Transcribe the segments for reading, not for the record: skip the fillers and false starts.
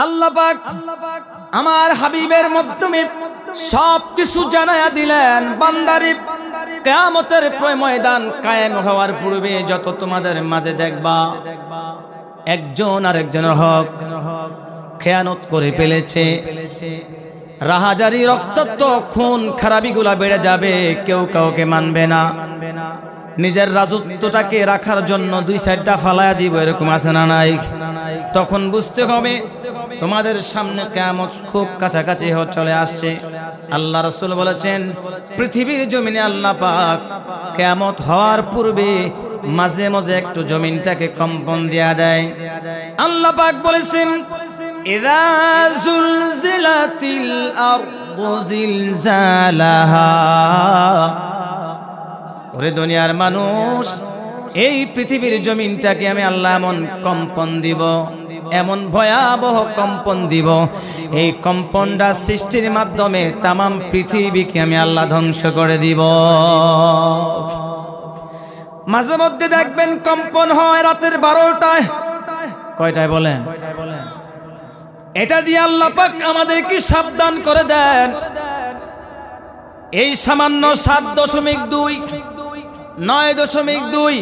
আল্লাহ পাক আমার হাবিবের মাধ্যমে সবকিছু জানায়া দিলেন। বান্দারে কিয়ামতের ময়দান কায়েম হওয়ার পূর্বে যত তোমাদের মাঝে দেখবা একজন আরেকজনের হক খেয়ানত করে ফেলেছে, রাহাজারি রক্তাক্ত খুন খারাপিগুলা বেড়ে যাবে, কেউ কাউকে মানবে না। নিজের রাজত্বটাকে রাখার জন্য দুই সাইডটা ফালায়া দিব, এরকম আছে না নাই? তখন বুঝতে হবে তোমাদের সামনে কিয়ামত খুব কাছাকাছি চলে আসছে। আল্লাহ রাসূল বলেছেন পৃথিবীর জমিনে আল্লাহ পাক কিয়ামত হওয়ার পূর্বে মাঝে মাঝে একটু জমিনটাকে কম্পন দেয়া দেয়। আল্লাহ পাক বলেছেন ইযা যুলজিলাতিল আরদু জিলজালাহা। ওরে দুনিয়ার মানুষ, এই পৃথিবীর জমিনটাকে আমি আল্লাহ এমন কম্পন দিব, এমন ভয়াবহ কম্পন দিব, এই কম্পনটা সৃষ্টির মাধ্যমে তামাম পৃথিবীকে আমি আল্লাহ ধ্বংস করে দিব। মাঝে মধ্যে দেখবেন কম্পন হয় রাতের 12টায়। কয়টায় বলেন? এটা দিয়ে আল্লাহ পাক আমাদেরকে সাবধান করে দেন। এই সামান্য 7.2, 9.2,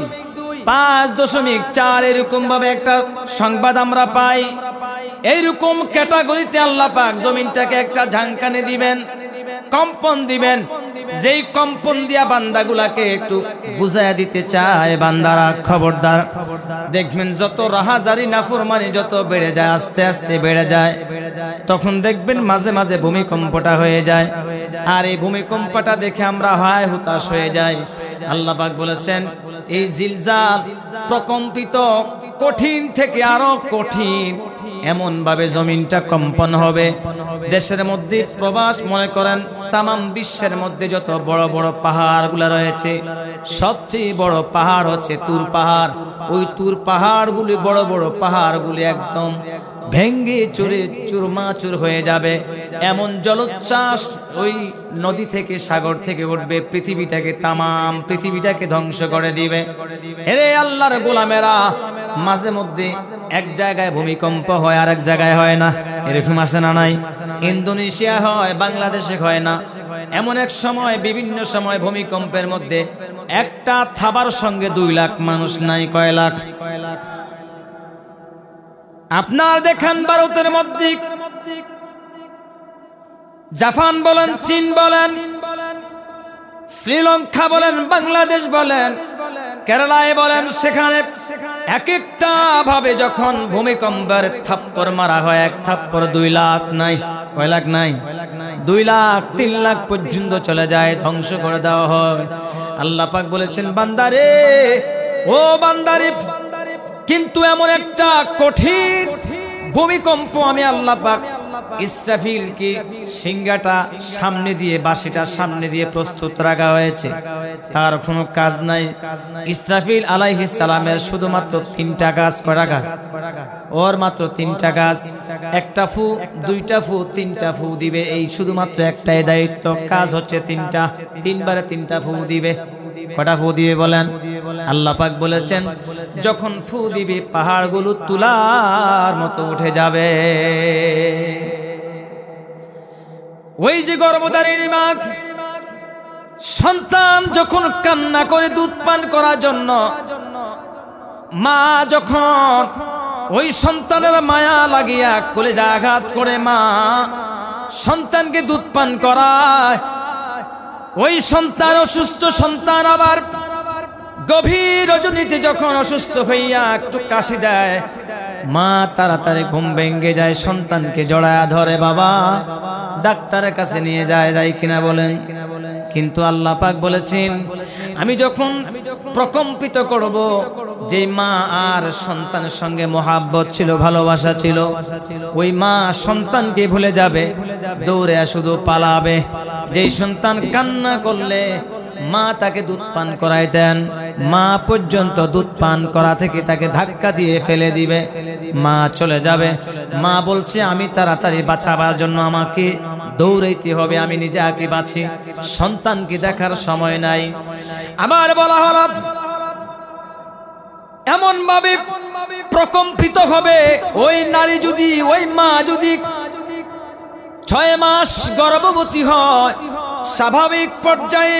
5.4 এরকম ভাবে একটা সংবাদ আমরা পাই। এইরকম ক্যাটাগরিতে আল্লাহ পাক জমিনটাকে একটা ঝাঁকানি দিবেন, কম্পন দিবেন, যেই কম্পন দিয়া বান্দাগুলাকে একটু বুঝাইয়া দিতে চায় বান্দারা খবরদার। দেখবেন যত রাহাজারি নাফরমানি যত বেড়ে যায়, আস্তে আস্তে বেড়ে যায়, তখন দেখবেন মাঝে মাঝে ভূমিকম্পটা হয়ে যায়। আর এই ভূমিকম্পটা দেখে আমরা হায় হুতাশ হয়ে যাই। আল্লাহ পাক বলেছেন এই জিলজাল প্রকম্পিত কঠিন থেকে আরো কঠিন এমন ভাবে জমিনটা কম্পন হবে। দেশের মধ্যে প্রবাস মনে করেন তামাম বিশ্বের মধ্যে যত বড় বড় পাহাড়গুলো রয়েছে, সবচেয়ে বড় পাহাড় হচ্ছে তুর পাহাড়। ওই তুর পাহাড়গুলি, বড় বড় পাহাড়গুলি একদম ভেঙ্গে চুরে চুরমাচুর হয়ে যাবে। এমন জলোচ্ছ্বাস ওই নদী থেকে সাগর থেকে উঠবে, পৃথিবীটাকে তামাম পৃথিবীটাকে ধ্বংস করে দিবে। হেরে আল্লাহর গোলামেরা, মাঝে মধ্যে এক জায়গায় ভূমিকম্প হয় আর এক জায়গায় হয় না, এরকম আছে না নাই? ইন্দোনেশিয়া হয়, বাংলাদেশে হয় না। এমন এক সময়, বিভিন্ন সময় ভূমিকম্পের মধ্যে একটা থাবার সঙ্গে 2 লাখ মানুষ নাই। কয় লাখ? আপনার দেখান ভারতের মধ্যে জাপান বলেন, চীন বলেন, শ্রীলঙ্কা বলেন, বাংলাদেশ বলেন, কেরালায় বলেন, সেখানে এক একটা ভাবে যখন ভূমিকম্পের থাপ্পড় মারা হয়, এক থাপ্পড় 2 লাখ নাই। কয় লাখ নাই? 2 লাখ 3 লাখ পর্যন্ত চলে যায়, ধ্বংস করে দেওয়া হয়। আল্লাহ পাক বলেছেন বান্দারে, ও বান্দারে, কিন্তু এমন একটা কঠিন ভূমিকম্প আমি আল্লাহ পাক ইসরাফিলকে সিংহাটা সামনে দিয়ে, বাঁশিটা সামনে দিয়ে প্রস্তুত রাখা হয়েছে, তার কোনো কাজ নাই। ইসরাফিল আলাইহিস সালামের শুধুমাত্র 3টা কাজ। কয়টা কাজ? ওর মাত্র 3টা কাজ। একটা ফু, 2টা ফু, 3টা ফু দিবে, এই শুধুমাত্র একটাই দায়িত্ব। কাজ হচ্ছে 3টা, 3 বারে 3টা ফু দিবে। কটা ফু দিবে বলেন? আল্লাহ পাক বলেছেন যখন ফু দিবে পাহাড়গুলো তুলার মতো উঠে যাবে। ওই যে গর্ভধারিণী মা, সন্তান যখন কান্না করে দুধ পান করার জন্য, মা যখন ওই সন্তানের মায়া লাগিয়া কলেজা আঘাত করে মা সন্তানকে দুধ পান করায়, ওই সন্তান অসুস্থ সন্তান আবার গভীর রজনীতে যখন অসুস্থ হইয়া একটু কাশি দেয়, মা তাড়াতাড়ি ঘুম ভেঙে যায়, সন্তানকে জড়ায়া ধরে, বাবা ডাক্তারের কাছে নিয়ে যায়, যাই কিনা বলেন? কিন্তু আল্লাহ পাক বলেছেন আমি যখন প্রকম্পিত করব, যে মা আর সন্তানের সঙ্গে মহাব্বত ছিল, ভালোবাসা ছিল, ওই মা সন্তানকে ভুলে যাবে, দৌড়ে শুধু পালাবে। যেই সন্তান কান্না করলে মা তাকে দুধ পান করাই দেন, মা পর্যন্ত দুধ পান করা থেকে তাকে ধাক্কা দিয়ে ফেলে দিবে, মা চলে যাবে। মা বলছে আমি তাড়াতাড়ি বাঁচাবার জন্য আমাকে দৌড়াইতে হবে, আমি নিজে আগে বাঁচি, সন্তানকে দেখার সময় নাই। আবার বলা হলো এমন ভাবে প্রকম্পিত হবে। ওই নারী যদি, ওই মা যদি 6 মাস গর্ভবতী হয়, স্বাভাবিক পর্যায়ে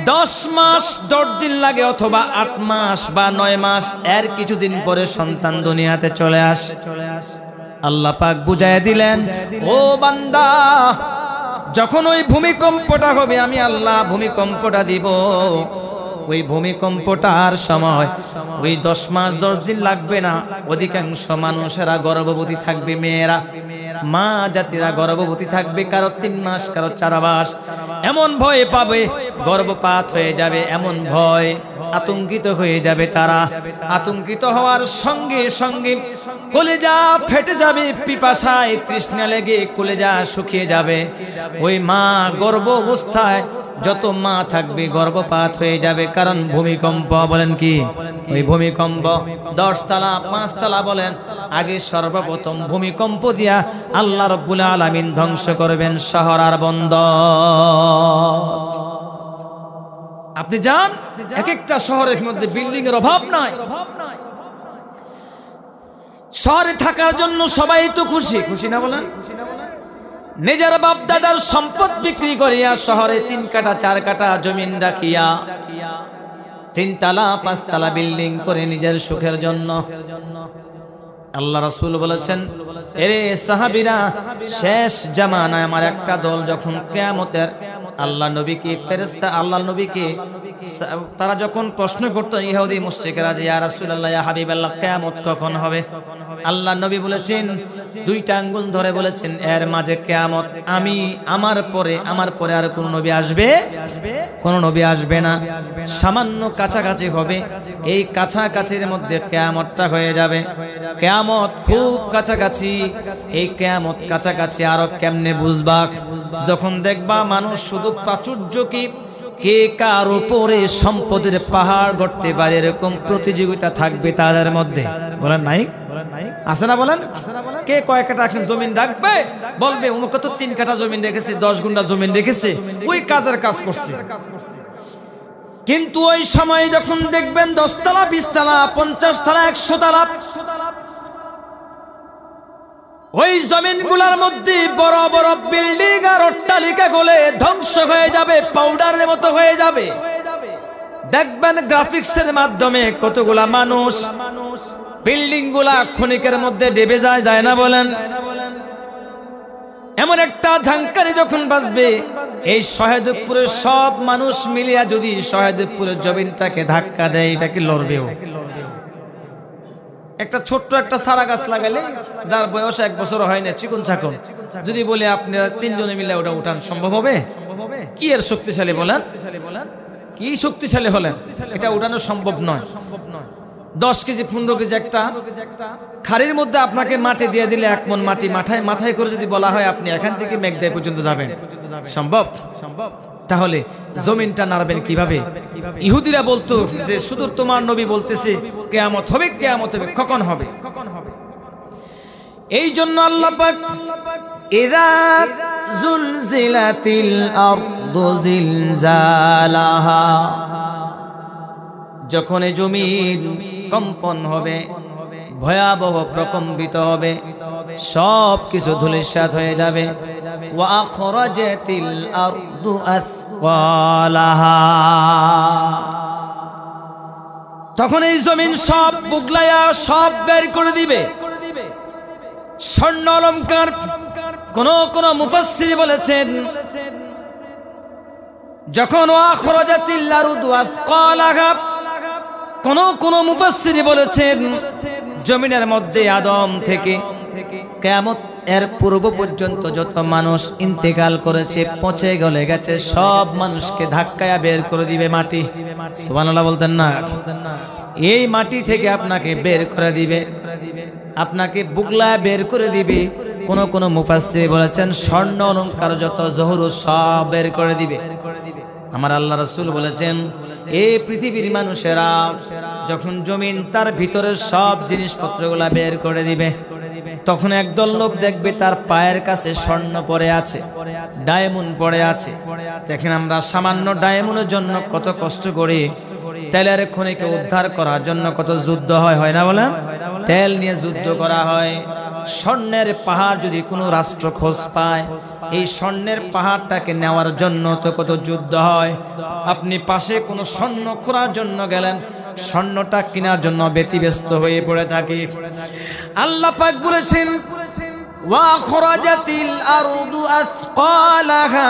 10 মাস 10 দিন লাগে, অথবা 8 মাস বা 9 মাস, এর কিছুদিন পরে সন্তান দুনিয়াতে চলে আসে। আল্লাহ পাক বুঝায় দিলেন, ও বান্দা, যখন ওই ভূমিকম্পটা হবে, আমি আল্লাহ ভূমিকম্পটা দিব। ওই ভূমিকম্পটার সময় ওই 10 মাস 10 দিন লাগবে না, অধিকাংশ মানুষেরা গর্ভবতী থাকবে, মেয়েরা, মা জাতিরা গর্ভবতী থাকবে, কারো 3 মাস, কারো 4 মাস। এমন ভয় পাবে, গর্ভপাত হয়ে যাবে, এমন ভয়, আতঙ্কিত হয়ে যাবে তারা। আতঙ্কিত হওয়ার সঙ্গে সঙ্গে কলেজা ফেটে যাবে, পিপাসায় তৃষ্ণা লেগে কলেজা শুকিয়ে যাবে। ওই মা গর্ভ অবস্থায় যত মা থাকবে গর্ভপাত হয়ে যাবে, কারণ ভূমিকম্প। বলেন কি? ওই ভূমিকম্প 10 তলা 5 তলা বলেন, আগে সর্বপ্রথম ভূমিকম্প দিয়া আল্লাহ রাব্বুল আলামিন ধ্বংস করবেন শহর আর বন্দর। আপনি যান, এক একটা শহরের মধ্যে বিল্ডিং এর অভাব নাই। শহরে থাকার জন্য সবাই তো খুশি, খুশি না বলেন? নিজের বাপ দাদার সম্পদ বিক্রি করিয়া শহরে 3 কাঠা 4 কাঠা জমিন রাখিয়া 3 তলা 5 তলা বিল্ডিং করে নিজের সুখের জন্য। আল্লাহ রাসূল বলেছেন, এরে সাহাবীরা, শেষ জামানায় আমার একটা দল যখন কিয়ামতের, আল্লাহ নবীকে ফেরেশতা, আল্লাহ নবীকে তারা যখন প্রশ্ন করতো ইহুদি মুশরিকরা, যে ইয়া রাসূলুল্লাহ, ইয়া হাবিবাল্লাহ, কিয়ামত কখন হবে? আল্লাহ নবী বলেছেন, 2টা আঙ্গুল ধরে বলেছেন, এর মাঝে কিয়ামত, আমার পরে আর কোন নবী আসবে? কোন নবী আসবে না। সামান্য কাছাকাছি হবে, এই কাছাকাছির মধ্যে কিয়ামতটা হয়ে যাবে। কিয়ামত খুব কাছাকাছি। এই কিয়ামত কাছাকাছি আরো কেমনে বুঝবা? যখন দেখবা মানুষ শুধু প্রাচুর্য কি, কে কার উপরে সম্পদের পাহাড় গড়তে পারে, এরকম প্রতিযোগিতা থাকবে তাদের মধ্যে। বলেন নাই? আছে না? বলেন, কে কয় কাঠা জমিন রাখবে? বলবে উমুক তো 3 কাঠা জমিন রেখেছে, 10 গুণ্ঠা জমিন রেখেছে, ওই কাজের কাজ করছে। কিন্তু ওই সময় যখন দেখবেন 10 তলা 20 তলা 50 তলা 100 তলা, ওই জমিনগুলোর মধ্যে বড় বড় বিল্ডিং আর অট্টালিকা গলে ধ্বংস হয়ে যাবে, পাউডারের মতো হয়ে যাবে। দেখবেন গ্রাফিক্সের মাধ্যমে কতগুলা মানুষ, বিল্ডিং গুলা ক্ষণিকের মধ্যে ডেবে যায় না? বলেন, এমন একটা ঝাঙ্কারি যখন বাজবে, এই শহীদপুরের সব মানুষ মিলিয়া যদি শহীদপুরের জমিনটাকে ধাক্কা দেয়, এটা কি লড়বেও? একটা ছোট্ট একটা সারা গাছ লাগালে, যার বয়স 1 বছর হয় না, চিকন চাকন, যদি বলে আপনি 3 জনে মিলে ওটা উঠান, সম্ভব হবে? কি এর শক্তিশালী বলেন? কি শক্তিশালী হলেন? এটা উঠানো সম্ভব নয়। 10 কেজি 15 কেজি একটা খাড়ির মধ্যে আপনাকে মাটি দিয়ে দিলে, 1 মণ মাটি মাথায় করে যদি বলা হয় আপনি এখান থেকে মেঘদাই পর্যন্ত যাবেন, সম্ভব? তাহলে জমিনটা নাড়বেন কিভাবে? ইহুদিরা বলতো যে শুধু তোমার নবী বলতেছে কিয়ামত হবে, কিয়ামত হবে, কখন হবে? এই জন্য আল্লাহ পাক, ইযা যুলজিলাতিল আরদু জিলজালাহা, যখন এই জমিন কম্পন হবে, ভয়াবহ প্রকম্পিত হবে, সব কিছু ধূলিসাৎ হয়ে যাবে। ওয়া আখরাজাতিল আরদু আসকালাহা, তখন এই জমিন সব বুগলায়া সব বের করে দিবে। স্বর্ণ অলংকার, কোন মুফাসসির বলেছেন, যখন ওয়া আখরাজাতিল আরদু আসকালাহা, কোন মুফাসসির বলেছেন জমিনের মধ্যে আদম থেকে কিয়ামত এর পূর্ব পর্যন্ত যত মানুষ ইন্তেকাল করেছে, পচে গলে গেছে, সব মানুষকে ধাক্কায়া বের করে দিবে মাটি। সুবহানাল্লাহ বলতেন না? এই মাটি থেকে আপনাকে বের করে দিবে, আপনাকে বুগলা বের করে দিবে। কোন মুফাসসির বলেছেন স্বর্ণ অলংকার যত জহরু সব বের করে দিবে। আমার আল্লাহ রাসূল বলেছেন, এই পৃথিবীর মানুষেরা যখন জমিন তার ভিতরের সব জিনিসপত্রগুলা বের করে দিবে, তখন একদল লোক দেখবে তার পায়ের কাছে স্বর্ণ পড়ে আছে, ডায়মন্ড পড়ে আছে। দেখেন আমরা সামান্য ডায়মন্ডের জন্য কত কষ্ট করি, তেলের খনিকে উদ্ধার করার জন্য কত যুদ্ধ হয় না বলেন? তেল নিয়ে যুদ্ধ করা হয়। স্বর্ণের পাহাড় যদি কোনো রাষ্ট্র খোঁজ পায়, এই স্বর্ণের পাহাড়টাকে নেওয়ার জন্য তো কত যুদ্ধ হয়। আপনি পাশে কোনো স্বর্ণ খোঁড়ার জন্য গেলেন, স্বর্ণটা কেনার জন্য ব্যতিব্যস্ত হয়ে পড়ে থাকি। আল্লাহ পাক বলেছেন ওয়া খরাজাতিল আরদু আসকালাহা,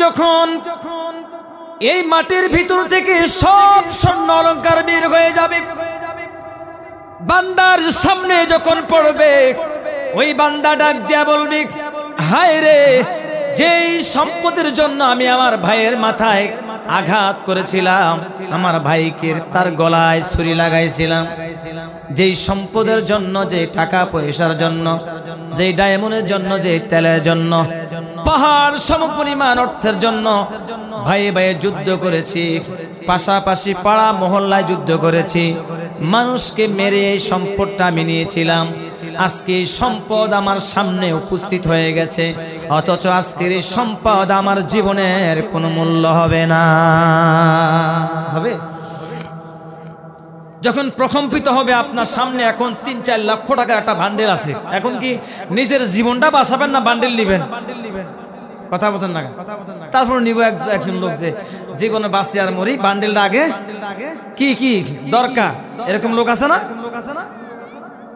যখন এই মাটির ভিতর থেকে সব স্বর্ণ অলংকার বের হয়ে যাবে, বান্দার সামনে যখন পড়বে, ওই বান্দা ডাক দিয়া বলবে, হায় রে, যেই সম্পদের জন্য আমি আমার ভাইয়ের মাথায় আঘাত করেছিলাম, আমার ভাইকে তার গলায় ছুরি লাগাইছিলাম, যেই সম্পদের জন্য, যে টাকা পয়সার জন্য, যেই ডায়মন্ডের জন্য, যে তেলের জন্য, পাহাড় সমপরিমাণ অর্থের জন্য ভাই ভাই যুদ্ধ করেছি, পাশাপাশি পাড়া মহল্লায় যুদ্ধ করেছি, মানুষকে মেরে এই সম্পদটা আমি নিয়েছিলাম। আজকে এই সম্পদ আমার সামনে উপস্থিত হয়ে গেছে, অথচ আজকের এই সম্পদ আমার জীবনের কোনো মূল্য হবে না। হবে যখন প্রকম্পিত হবে আপনার সামনে, এখন ৩-৪ লক্ষ টাকার একটা বান্ডেল আছে, এখন কি নিজের জীবনটা বাঁচাবেন না বান্ডেল নিবেন? কথা বলছেন না? তারপর নিব একজন লোক যে কোনো বাঁচি আর মরি, বান্ডেলটা আগে কি কি দরকার, এরকম লোক আছে না?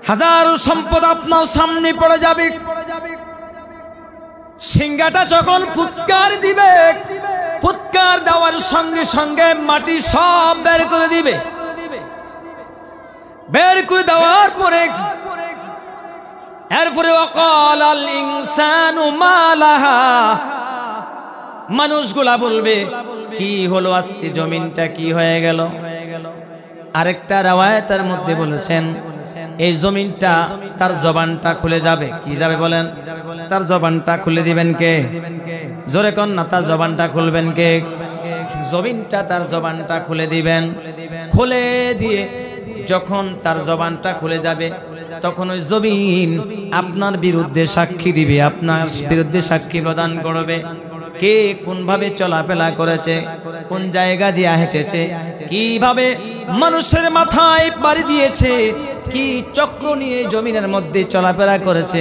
হাজারো সম্পদ আপনার সামনে পড়ে যাবে, সিংহাটা যখন ফুৎকার দিবে, ফুৎকার দেওয়ার সঙ্গে সঙ্গে মাটি সব বের করে দিবে। বের করে দেওয়ার পরে এরপরে ওয়াকাল আল ইনসানু মা লাহা, মানুষগুলা বলবে, কি হলো আজকে, জমিনটা কি হয়ে গেল? আরেকটা riwayaতের মধ্যে বলেছেন, এই জমিনটা তার জবানটা খুলে যাবে। কি যাবে বলেন? তার জবানটা খুলে দিবেন কে? জোরে কোন না, তার জবানটা খুলবেন কে? জমিনটা তার জবানটা খুলে দিবেন। খুলে দিয়ে যখন তার জবানটা খুলে যাবে, তখন ওই জমিন আপনার বিরুদ্ধে সাক্ষী দিবে, আপনার বিরুদ্ধে সাক্ষী প্রদান করবে। কে কোন ভাবে চলাফেরা করেছে, কোন জায়গা দিয়ে হেঁটেছে, কিভাবে মানুষের মাথায় বাড়ি দিয়েছে, কি চক্র নিয়ে জমিনের মধ্যে চলাফেরা করেছে,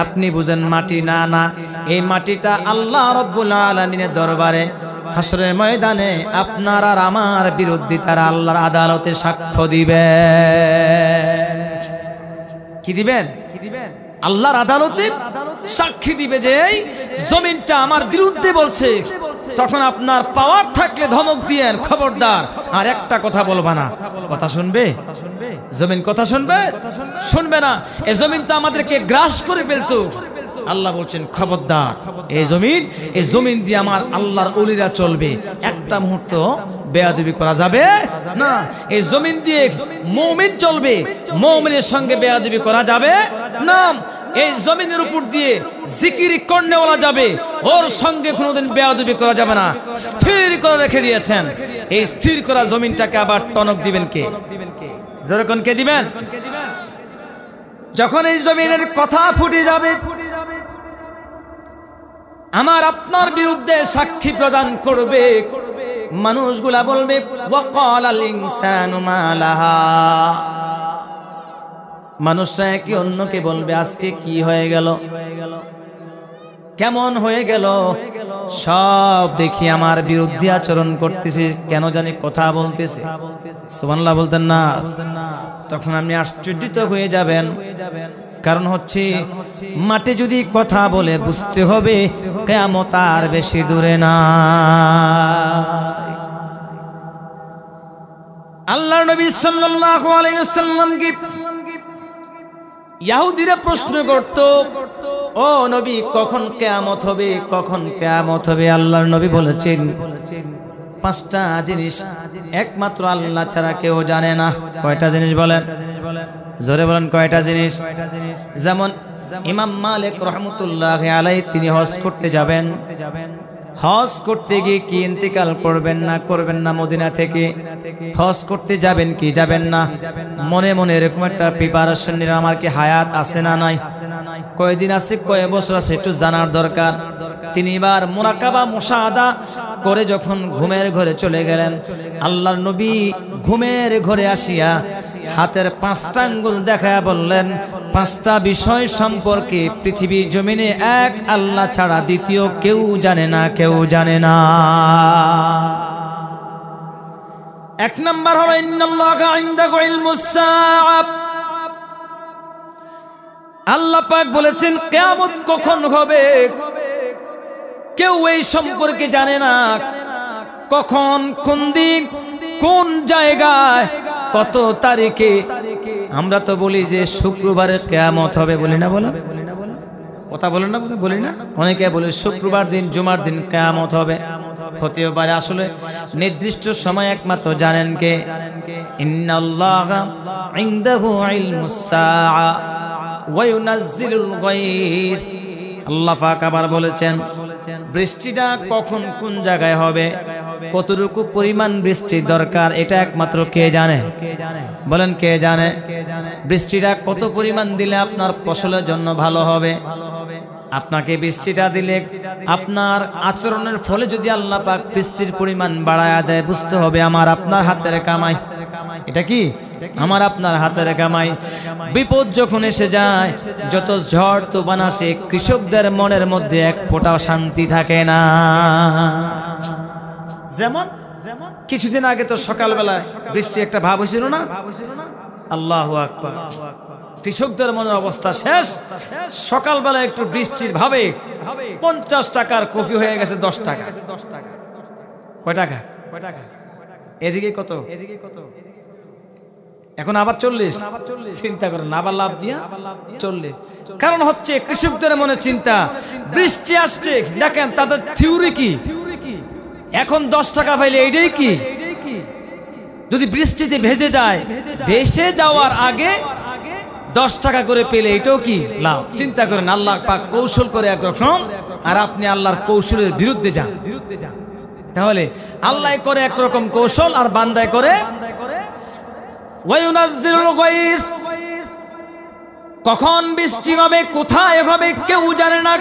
আপনি বুঝেন মাটি না? না, এই মাটিটা আল্লাহ রাব্বুল আলামিনের দরবারে হাসরের ময়দানে আপনার আর আমার বিরুদ্ধে তারা আল্লাহর আদালতে সাক্ষ্য দিবেন। কি দিবেন? আল্লাহর আদালতে সাক্ষী দিবে যে এই জমিনটা আমার বিরুদ্ধে বলছে। তখন আপনার পাওয়ার থাকলে ধমক দিয়েন, খবরদার আর একটা কথা বলবা না। কথা শুনবে? জমিন কথা শুনবে? শুনবে না। এই জমিন তো আমাদেরকে গ্রাস করে ফেলতো। আল্লাহ বলছেন, খবরদার, এই জমিন দিয়ে আমার আল্লাহর ওলিরা চলবে, একটা মুহূর্ত বেয়াদবি করা যাবে না। এই জমিন দিয়ে মুমিন চলবে, মুমিনের সঙ্গে বেয়াদবি করা যাবে না। এই জমিনের উপর দিয়ে জিকির করনেওয়ালা যাবে, ওর সঙ্গে কোনোদিন বেয়াদবি করা যাবে না। স্থির করে রেখে দিয়েছেন। এই স্থির করা জমিনটাকে আবার টনক দিবেন কে? যেরকম কে দিবেন? যখন এই জমিনের কথা ফুটে যাবে, আমার আপনার বিরুদ্ধে সাক্ষী প্রদান করবে, মানুষগুলা বলবে, ওয়াকাল আল ইনসানু মা লাহা। মানুষরা কি অন্যকে বলবে, আজকে কি হয়ে গেল, কেমন হয়ে গেল, সব দেখি আমার বিরুদ্ধে আচরণ করতেছে, কেন জানি কথা বলতেছে। সুবহানাল্লাহ বলতেন না? তখন আপনি আশ্চর্যিত হয়ে যাবেন। কারণ হচ্ছে, মাটি যদি কথা বলে বুঝতে হবে কিয়ামত আর বেশি দূরে না। আল্লাহর নবী সাল্লাল্লাহু আলাইহি ওয়াসাল্লাম কি ইহুদিরা প্রশ্ন করত, ও নবী, কখন কিয়ামত হবে, কখন কিয়ামত হবে? আল্লাহর নবী বলেছেন, 5টা জিনিস একমাত্র আল্লাহ ছাড়া কেউ জানে না। কয়টা জিনিস বলেন? জোরে বলেন, কয়টা জিনিস? যেমন ইমাম মালিক রাহমাতুল্লাহি আলাইহি, তিনি হজ করতে যাবেন। হজ করতে গিয়ে কি ইন্তেকাল করবেন না মদিনা থেকে? হজ করতে যাবেন কি যাবেন না? মনে মনে এরকম একটা প্রিপারেশন নিয়ে, আমার কি হায়াত আছে না নাই, কয়দিন আছে, কয় বছর আছে, একটু জানার দরকার। তিনি এবার মুরাকাবা মুশাহাদা করে যখন ঘুমের ঘরে চলে গেলেন, আল্লাহর নবী ঘুমের ঘরে আসিয়া হাতের 5টা আঙ্গুল দেখায়া বললেন, 5টা বিষয় সম্পর্কে পৃথিবী জমিনে এক আল্লাহ ছাড়া দ্বিতীয় কেউ জানে না, কেউ জানে না। এক নাম্বার হলো ইন্নাল্লাহা ইনদাহু ইলমুস সাআ। আল্লাহ পাক বলেছেন কিয়ামত কখন হবে কেউ এই সম্পর্কে জানে না। কখন, কোন দিন, কোন জায়গায়, কত তারিখে। আমরা তো বলি যে শুক্রবারে কিয়ামত হবে, বলি না? বলো কথা বলেন না, বলি না? অনেকে বলে শুক্রবার দিন, জুমার দিন কিয়ামত হবে। হতেও পারে, আসলে নির্দিষ্ট সময় একমাত্র জানেন কে? ইন্নাল্লাহা ইনদাহু ইলমুস সাআ ওয়া ইউনাজ্জিলুল গায়থ। আল্লাহ পাক আবার বলেছেন বৃষ্টিটা কখন কোন জায়গায় হবে, কতটুকু পরিমাণ বৃষ্টি দরকার, এটা একমাত্র কে জানে? বলেন কে জানে? বৃষ্টিটা কত পরিমাণ দিলে আপনার ফসলের জন্য ভালো হবে। আপনাকে বৃষ্টিটা দিলে আপনার আচরণের ফলে যদি আল্লাহ পাক বৃষ্টির পরিমাণ বাড়ায়া দেয়, বুঝতে হবে আমার আপনার হাতের কামাই। এটা কি? আমার আপনার হাতের কামাই। বিপদ যখন এসে যায়, যত ঝড় তুফান আসে, কৃষকদের মনের মধ্যে এক ফোঁটাও শান্তি থাকে না। যেমন কিছুদিন আগে তো সকালবেলা বৃষ্টি একটা ভাব হয়েছিল না? আল্লাহু আকবার। কৃষকদের মনের অবস্থা শেষ। সকালবেলা একটু বৃষ্টির ভাবে 50 টাকার কফি হয়ে গেছে 10 টাকা। কয় টাকা? এদিকে কত? এখন আবার 40। চিন্তা করেন, আবার লাভ দিয়া 40। কারণ হচ্ছে কৃষকদের মনে চিন্তা, বৃষ্টি আসছে, দেখেন তাদের থিওরি কি, এখন 10 টাকা পাইলে এইটাই কি? যদি বৃষ্টিতে ভেজে যায়, ভেসে যাওয়ার আগে 10 টাকা করে পেলে এটাও কি লাভ? চিন্তা করেন, আল্লাহ পাক কৌশল করে একরকম, আর আপনি আল্লাহর কৌশলের বিরুদ্ধে যান। তাহলে আল্লাহ করে একরকম কৌশল, আর বান্দায় করে ওয়ায়ুনাজ্জিলুল গায়থ। কখন বৃষ্টি হবে, কোথায় হবে, কেউ জানে না।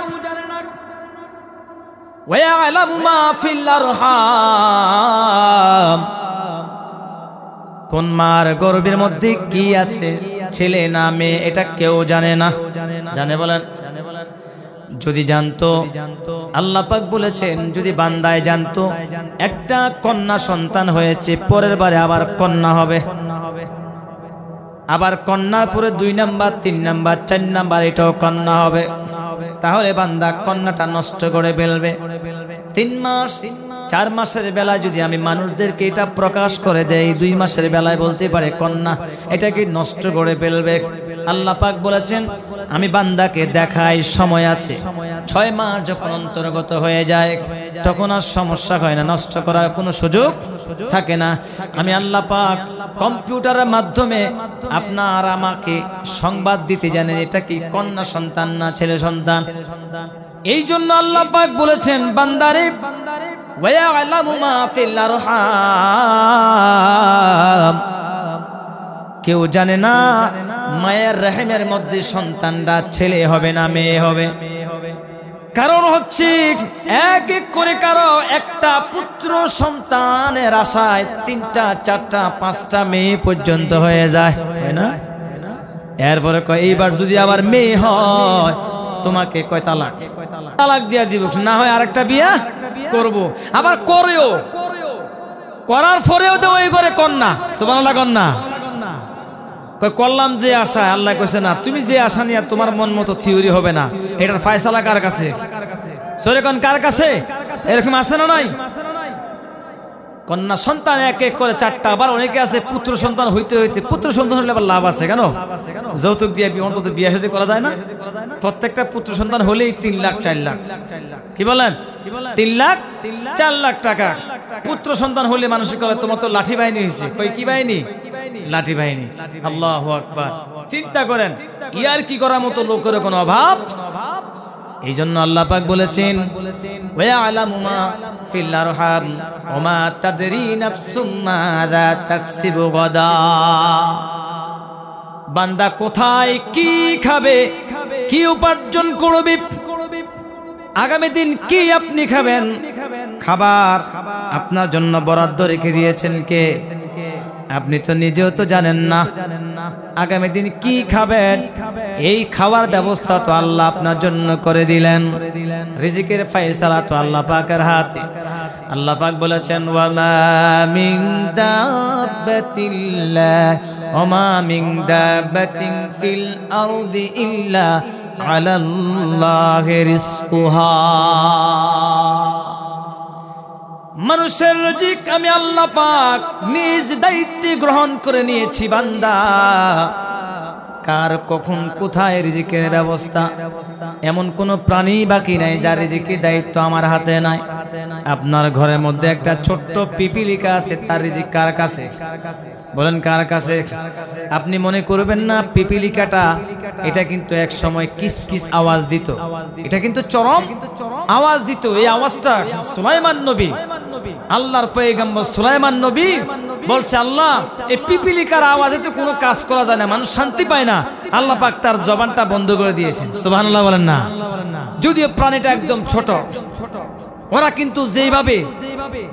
ওয়ায়ালামু মা ফিল আরহাম। কোন মার গর্ভের মধ্যে কি আছে, ছেলে না মেয়ে, এটা কেউ জানে না। জানে? বলেন। যদি জানতো, আল্লাহ পাক বলেছেন যদি বান্দায় জানতো একটা কন্যা সন্তান হয়েছে, পরের বারে আবার কন্যা হবে, আবার কন্যার পরে 2 নাম্বার, 3 নাম্বার, 4 নাম্বার এটাও কন্যা হবে, তাহলে বান্দা কন্যাটা নষ্ট করে ফেলবে। 3 মাস 4 মাসের বেলায় যদি আমি মানুষদেরকে এটা প্রকাশ করে দেই, 2 মাসের বেলায় বলতে পারে কন্যা, এটাকে নষ্ট করে ফেলবে। আল্লাহ পাক বলেছেন আমি বান্দাকে দেখাই সময় আছে। 6 মাস যখন অন্তর্গত হয়ে যায়, তখন আর সমস্যা হয় না, নষ্ট করার কোনো সুযোগ থাকে না। আমি আল্লাহ পাক কম্পিউটারের মাধ্যমে আপনার আমাকে সংবাদ দিতে জানেন এটা কি কন্যা সন্তান না ছেলে সন্তান। এই জন্য আল্লাহ পাক বলেছেন বান্দারে ওয়ায়ালামু মা ফিল আরহাম। কেউ জানে না মায়ের রহমের মধ্যে সন্তানটা ছেলে হবে না মেয়ে হবে। কারণ হচ্ছে এক এক করে কারো একটা পুত্র সন্তানের আশায় 3টা 4টা 5টা মেয়ে পর্যন্ত হয়ে যায়, তাই না? এরপরে কয় এইবার যদি আবার মেয়ে হয় তোমাকে কয় তালাক দিয়া দিব, না হয় আরেকটা বিয়া করব। আবার করেও, করার পরেও তো ওই করে কন্যা, সুবহানাল্লাহ, কন্যা করলাম যে আশা। আল্লাহ কইছে না, তুমি যে আশা নিয়ে তোমার মন মতো থিওরি হবে না, এটার ফয়সালা কার কাছে? সরে কোন কার কাছে? এরকম আছে না নাই? কন্যা সন্তান এক এক করে 4টা, আবার অনেকে আছে পুত্র সন্তান হইতে হইতে, পুত্র সন্তান হলে আবার লাভ আছে কেন? যৌতুক দিয়ে অন্তত বিয়ে শাদী করা যায় না? প্রত্যেকটা পুত্র সন্তান হলেই 3 লাখ 4 লাখ, কি বলেন? 3 লাখ 4 লাখ টাকা পুত্র সন্তান হলে মানুষ করে তোমার তো লাঠি বাহিনী হয়েছে। কই কি বাহিনী? লাঠি বাহিনী। আল্লাহু আকবার। চিন্তা করেন, ইয়ার কি করার মতো লোকের কোনো অভাব। এই জন্য আল্লাহ পাক বলেছেন ওয়ায়ালামু মা ফিল আরহাম ওয়া মা তাদরি নাফসুম মাযা তাকসিবু গাদা। বান্দা কোথায় কি খাবে, কি উপার্জন করবে, আগামী দিন কি আপনি খাবেন, খাবার আপনার জন্য বরাদ্দ রেখে দিয়েছেন কে? আপনি তো নিজেও তো জানেন না আগামী দিন কি খাবেন। এই খাওয়ার ব্যবস্থা তো আল্লাহ আপনার জন্য করে দিলেন। রিজিকের ফয়সালা তো আল্লাহ পাকের হাতে। আল্লাহ পাক বলেছেন ওয়ামা মিন দাব্বাতিন ফিল আরদি ইল্লা আলাল্লাহি রিজকুহা। মানুষের রিজিক আমি আল্লাহ পাক নিজ দায়িত্বে গ্রহণ করে নিয়েছি। বান্দা, কার কখন কোথায় রিজিকের ব্যবস্থা এমন কোন প্রাণী বাকি নাই যার রিজিকের দায়িত্ব আমার হাতে নাই। আপনার ঘরের মধ্যে একটা ছোট্ট পিপিলিকা আছে, তার রিজিক কার কাছে? বলেন কার কাছে? আপনি মনে করবেন না পিপিলিকাটা এটা কিন্তু এক সময় কিসকিস আওয়াজ দিত, এটা কিন্তু চরম আওয়াজ দিত। এই আওয়াজটা সুলাইমান নবী, আল্লাহর পয়গম্বর সুলাইমান নবী বলছে আল্লাহ এই পিপিলিকার আওয়াজে তো কোনো কাজ করা যায় না, মানুষ শান্তি পায় না। আল্লাহ পাক তার জবানটা বন্ধ করে দিয়েছেন। সুবহানাল্লাহ বলেন না? যদিও প্রাণীটা একদম ছোট, ওরা কিন্তু যেভাবে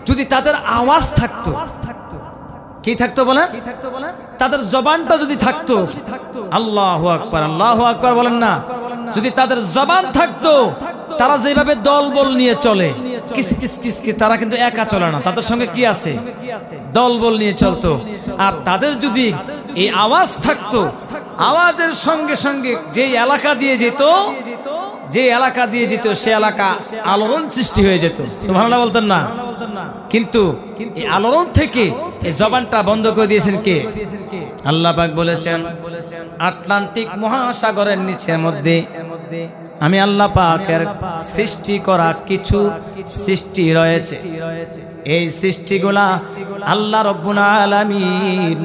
যদি তাদের আওয়াজ থাকতো, কি থাকতো বলেন? তাদের জবানটা যদি থাকতো, আল্লাহু আকবার, আল্লাহু আকবার বলেন না? যদি তাদের জবান থাকতো, তারা যেভাবে দলবল নিয়ে চলে, কিস কিস কিস কিস, তারা কিন্তু একা চলে না, তাদের সঙ্গে কি আছে? দলবল নিয়ে চলতো। আর তাদের যদি এই আওয়াজ থাকতো, আওয়াজের সঙ্গে সঙ্গে যে এলাকা দিয়ে যেত, যে এলাকা দিয়ে যেত সে এলাকা আলোড়ন সৃষ্টি হয়ে যেত। সুবহানাল্লাহ বলতেন না? কিন্তু এই আলোড়ন থেকে এই জবানটা বন্ধ করে দিয়েছেন কে? আল্লাহ পাক বলেছেন আটলান্টিক মহাসাগরের নিচের মধ্যে আমি আল্লাহ পাকের সৃষ্টি করা কিছু সৃষ্টি রয়েছে। এই সৃষ্টিগুলা আল্লাহ রব্বুল আলামিন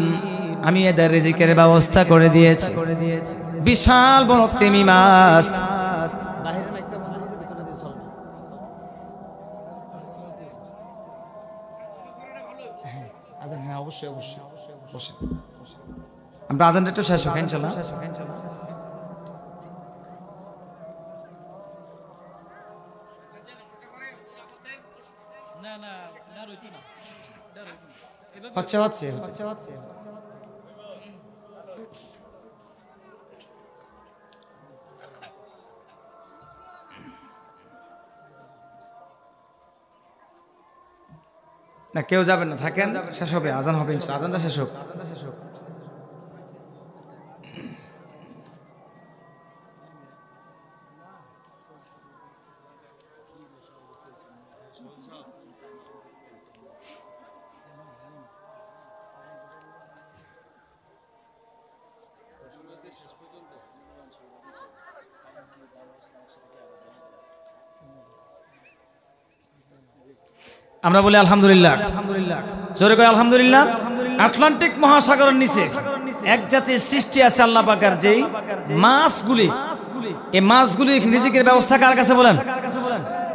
আমি এদের রিজিকের ব্যবস্থা করে দিয়েছি। বিশাল বড় তিমি মাছ, আমরা আজানটা একটু শেষ হোক ইনশাআল্লাহ। হচ্ছে হচ্ছে হচ্ছে না, কেউ যাবেন না, থাকেন, শেষ হবে, আজান হবে ইনশাআল্লাহ। আজানটা শেষ হোক। আমরা বলি আলহামদুলিল্লাহ, জোরে কই আলহামদুলিল্লাহ। আটলান্টিক মহাসাগরের নিচে এক জাতির সৃষ্টি আছে আল্লাহ পাকের, যেই মাছগুলি, এই মাছগুলি রিজিকের ব্যবস্থা কার কাছে বলেন?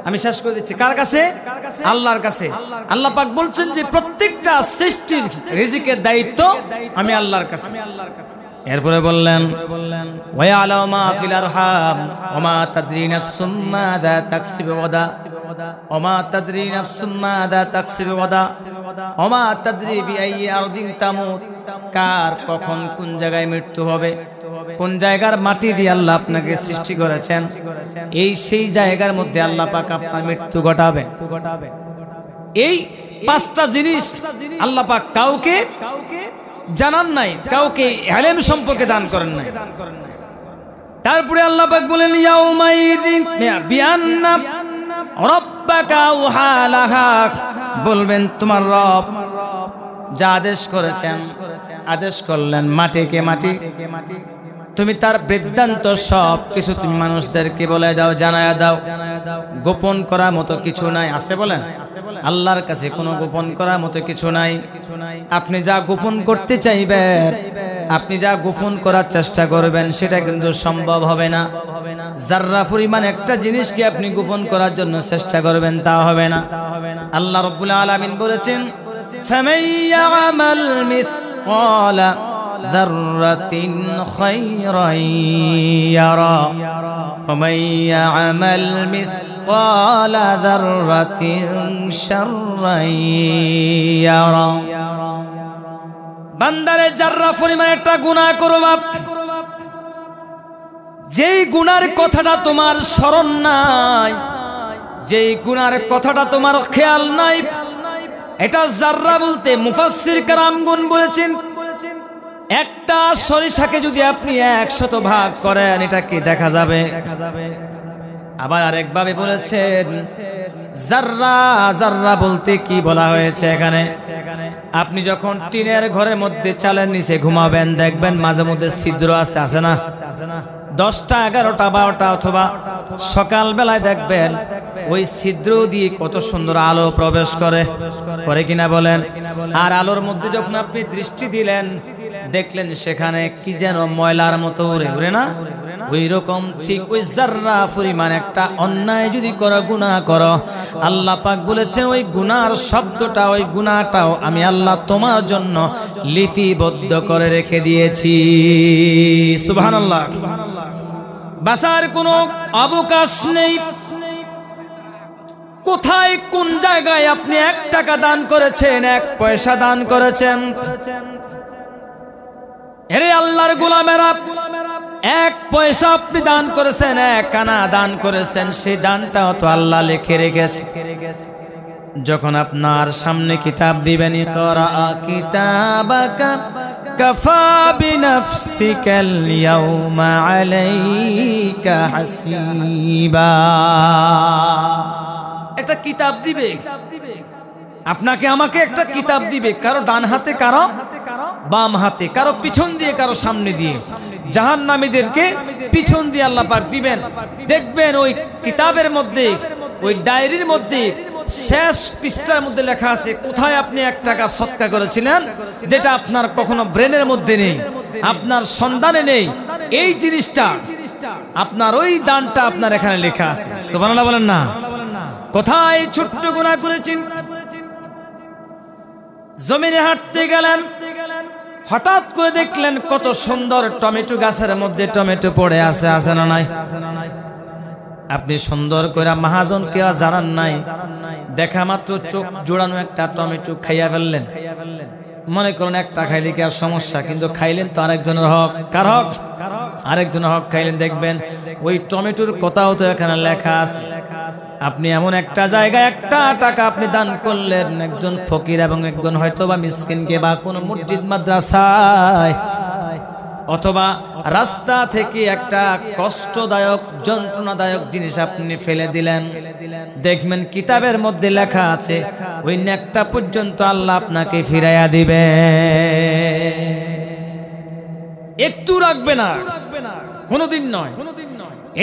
আমি শেষ করে দিচ্ছি, কার কাছে? আল্লাহর কাছে। আল্লাহ পাক বলছেন যে প্রত্যেকটা সৃষ্টির রিজিকের দায়িত্ব আমি আল্লাহর কাছে। এরপরে বললেন ওয়ায়ালামু মা ফিল আরহাম ওমা তাদরি নাফসুম মাযা তাকসিবু গাদা ওমা তাদরি নাফসুম মাযা তাকসিবু গাদা ওমা তাদরি বিআইয়ি আরদিন তামুত। কার কখন কোন জায়গায় মৃত্যু হবে, কোন জায়গার মাটি দিয়ে আল্লাহ আপনাকে সৃষ্টি করেছেন, এই সেই জায়গার মধ্যে আল্লাহ পাক আপনার মৃত্যু ঘটাবে। এই পাঁচটা জিনিস আল্লাহ পাক কাউকে জানান নাই, কাউকে ইলম সম্পর্কে দান করেন নাই। তারপরে আল্লাহ পাক বলেন ইয়াউমাইযিন বিআন্না রাব্বাকা ওয়াহালাহা, বলবেন তোমার রব যা আদেশ করেছেন, আদেশ করলেন মাটিকে, মাটি তুমি তার বৃত্তান্ত সব কিছু তুমি মানুষদেরকে বলে দাও, জানায়া দাও। গোপন করার মতো কিছু নাই, আছে বলেন? আল্লাহর কাছে কোনো গোপন করার মতো কিছু নাই। আপনি যা গোপন করতে চাইবেন, আপনি যা গোপন করার চেষ্টা করবেন, সেটা কিন্তু সম্ভব হবে না। যাররা পরিমাণ একটা জিনিসকে আপনি গোপন করার জন্য চেষ্টা করবেন, তা হবে না। আল্লাহ রাব্বুল আলামিন বলেছেন ফামান ইয়ামাল মিসকালা যাররাতিন খায়রান ইয়ারা ওয়া মান ইয়া'মাল মিসকালা যাররাতিন শাররান ইয়ারা। বান্দারে যাররা পরিমাণ একটা গুনাহ করো বাপ, যেই গুনার কথাটা তোমার স্মরণ নাই, যেই গুনার কথাটা তোমার খেয়াল নাই, এটা যাররা বলতে মুফাসসির কেরামগণ বলেছেন একটা সরিষাকে যদি আপনি 100 ভাগ করেন এটা কি দেখা যাবে? আবার আরেকভাবে বলেছেন যাররা, যাররা বলতে কি বলা হয়েছে এখানে, আপনি যখন টিনের ঘরের মধ্যে চালের নিচে ঘুমাবেন দেখবেন মাঝে মধ্যে ছিদ্র আছে, আছে না? 10টা 11টা 12টা অথবা সকাল বেলায় দেখবেন ওই ছিদ্র দিয়ে কত সুন্দর আলো প্রবেশ করে, করে কিনা বলেন? আর আলোর মধ্যে যখন আপনি দৃষ্টি দিলেন দেখলেন সেখানে কি যেন ময়লার মতো উড়ে উড়ে না, ওই রকম ঠিক ওই যাররা পরিমাণ একটা অন্যায় যদি করো, গুনাহ করো, আল্লাহ পাক বলেছেন ওই গুনার শব্দটা, ওই গুনাহটাও আমি আল্লাহ তোমার জন্য লিপিবদ্ধ করে রেখে দিয়েছি। সুবহানাল্লাহ। বাঁচার কোনো অবকাশ নেই। কোথায় কোন জায়গায় আপনি 1 টাকা দান করেছেন, 1 পয়সা দান করেছেন, এরে আল্লাহর গোলামেরা, 1 পয়সা আপনি দান করেছেন, 1 আনা দান করেছেন, সেই দানটাও তো আল্লাহ লিখে রেখেছে। যখন আপনার সামনে কিতাব দিবেন, ইকরা কিতাবাকা কাফা বিনাফসিকাল ইয়াউমা আলাইকা হাসিবা, একটা কিতাব দিবে আপনাকে আমাকে, একটা কিতাব দিবে, কারো ডান হাতে, কারো বাম হাতে, কারো পিছন দিয়ে, কারো সামনে দিয়ে। জাহান্নামীদেরকে পিছন দিয়ে আল্লাহ পাক দিবেন। দেখবেন ওই কিতাবের মধ্যে, ওই ডায়েরির মধ্যে শেষ পৃষ্ঠার মধ্যে লেখা আছে কোথায় আপনি 1 টাকা সদকা করেছিলেন, যেটা আপনার কখনো ব্রেনের মধ্যে নেই, আপনার সন্ধানে নেই। এই জিনিসটা আপনার, ওই দানটা আপনার এখানে লেখা আছে। সুবহানাল্লাহ বলেন না? কোথায় ছোট্ট গুনাহ করেছেন, জমিনে হাঁটতে গেলেন, হঠাৎ করে দেখলেন কত সুন্দর টমেটো গাছের মধ্যে টমেটো পড়ে আছে, আছে না নাই? আপনি সুন্দর করে মহাজনকে জানান নাই, দেখা মাত্র চোখ জোড়ানো একটা টমেটো খাইয়া ফেললেন। মনে করুন একটা খাইলে কি আর সমস্যা, কিন্তু খাইলেন তো আরেকজনের হক। কার হক? আরেকজনের হক খাইলেন। দেখবেন ওই টমেটোর কথাও তো এখানে লেখা আছে। আপনি এমন একটা জায়গায় 1 টাকা আপনি দান করলেন একজন ফকির এবং একজন হয়তোবা মিসকিনকে, বা কোনো মসজিদ মাদ্রাসায়, অথবা রাস্তা থেকে একটা কষ্টদায়ক যন্ত্রণাদায়ক জিনিস আপনি ফেলে দিলেন। দেখবেন কিতাবের মধ্যে লেখা আছে ওই নেকটা পর্যন্ত আল্লাহ আপনাকে ফিরাইয়া দিবে, একটু রাখবে না, কোনোদিন নয়।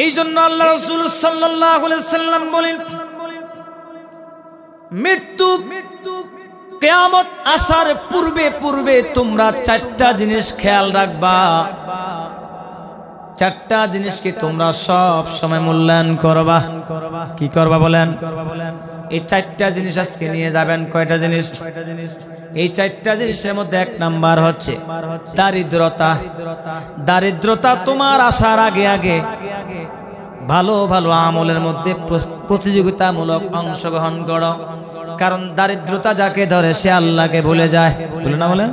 এই জন্য আল্লাহ রাসূল সাল্লাল্লাহু আলাইহি সাল্লাম বলেন, মৃত্যু কিয়ামত আসার পূর্বে পূর্বে তোমরা 4টা জিনিস খেয়াল রাখবা। 4টা জিনিসকে তোমরা সব সময় মূল্যায়ন করবা। কি করবা বলেন? এই 4টা জিনিস আজকে নিয়ে যাবেন। কয়টা জিনিস? এই 4টা জিনিসের মধ্যে 1 নাম্বার হচ্ছে দারিদ্রতা। দারিদ্রতা তোমার আসার আগে আগে ভালো ভালো আমলের মধ্যে প্রতিযোগিতামূলক অংশগ্রহণ করো, কারণ দারিদ্রতা যাকে ধরে সে আল্লাহকে ভুলে যায়। ভুলে না বলেন?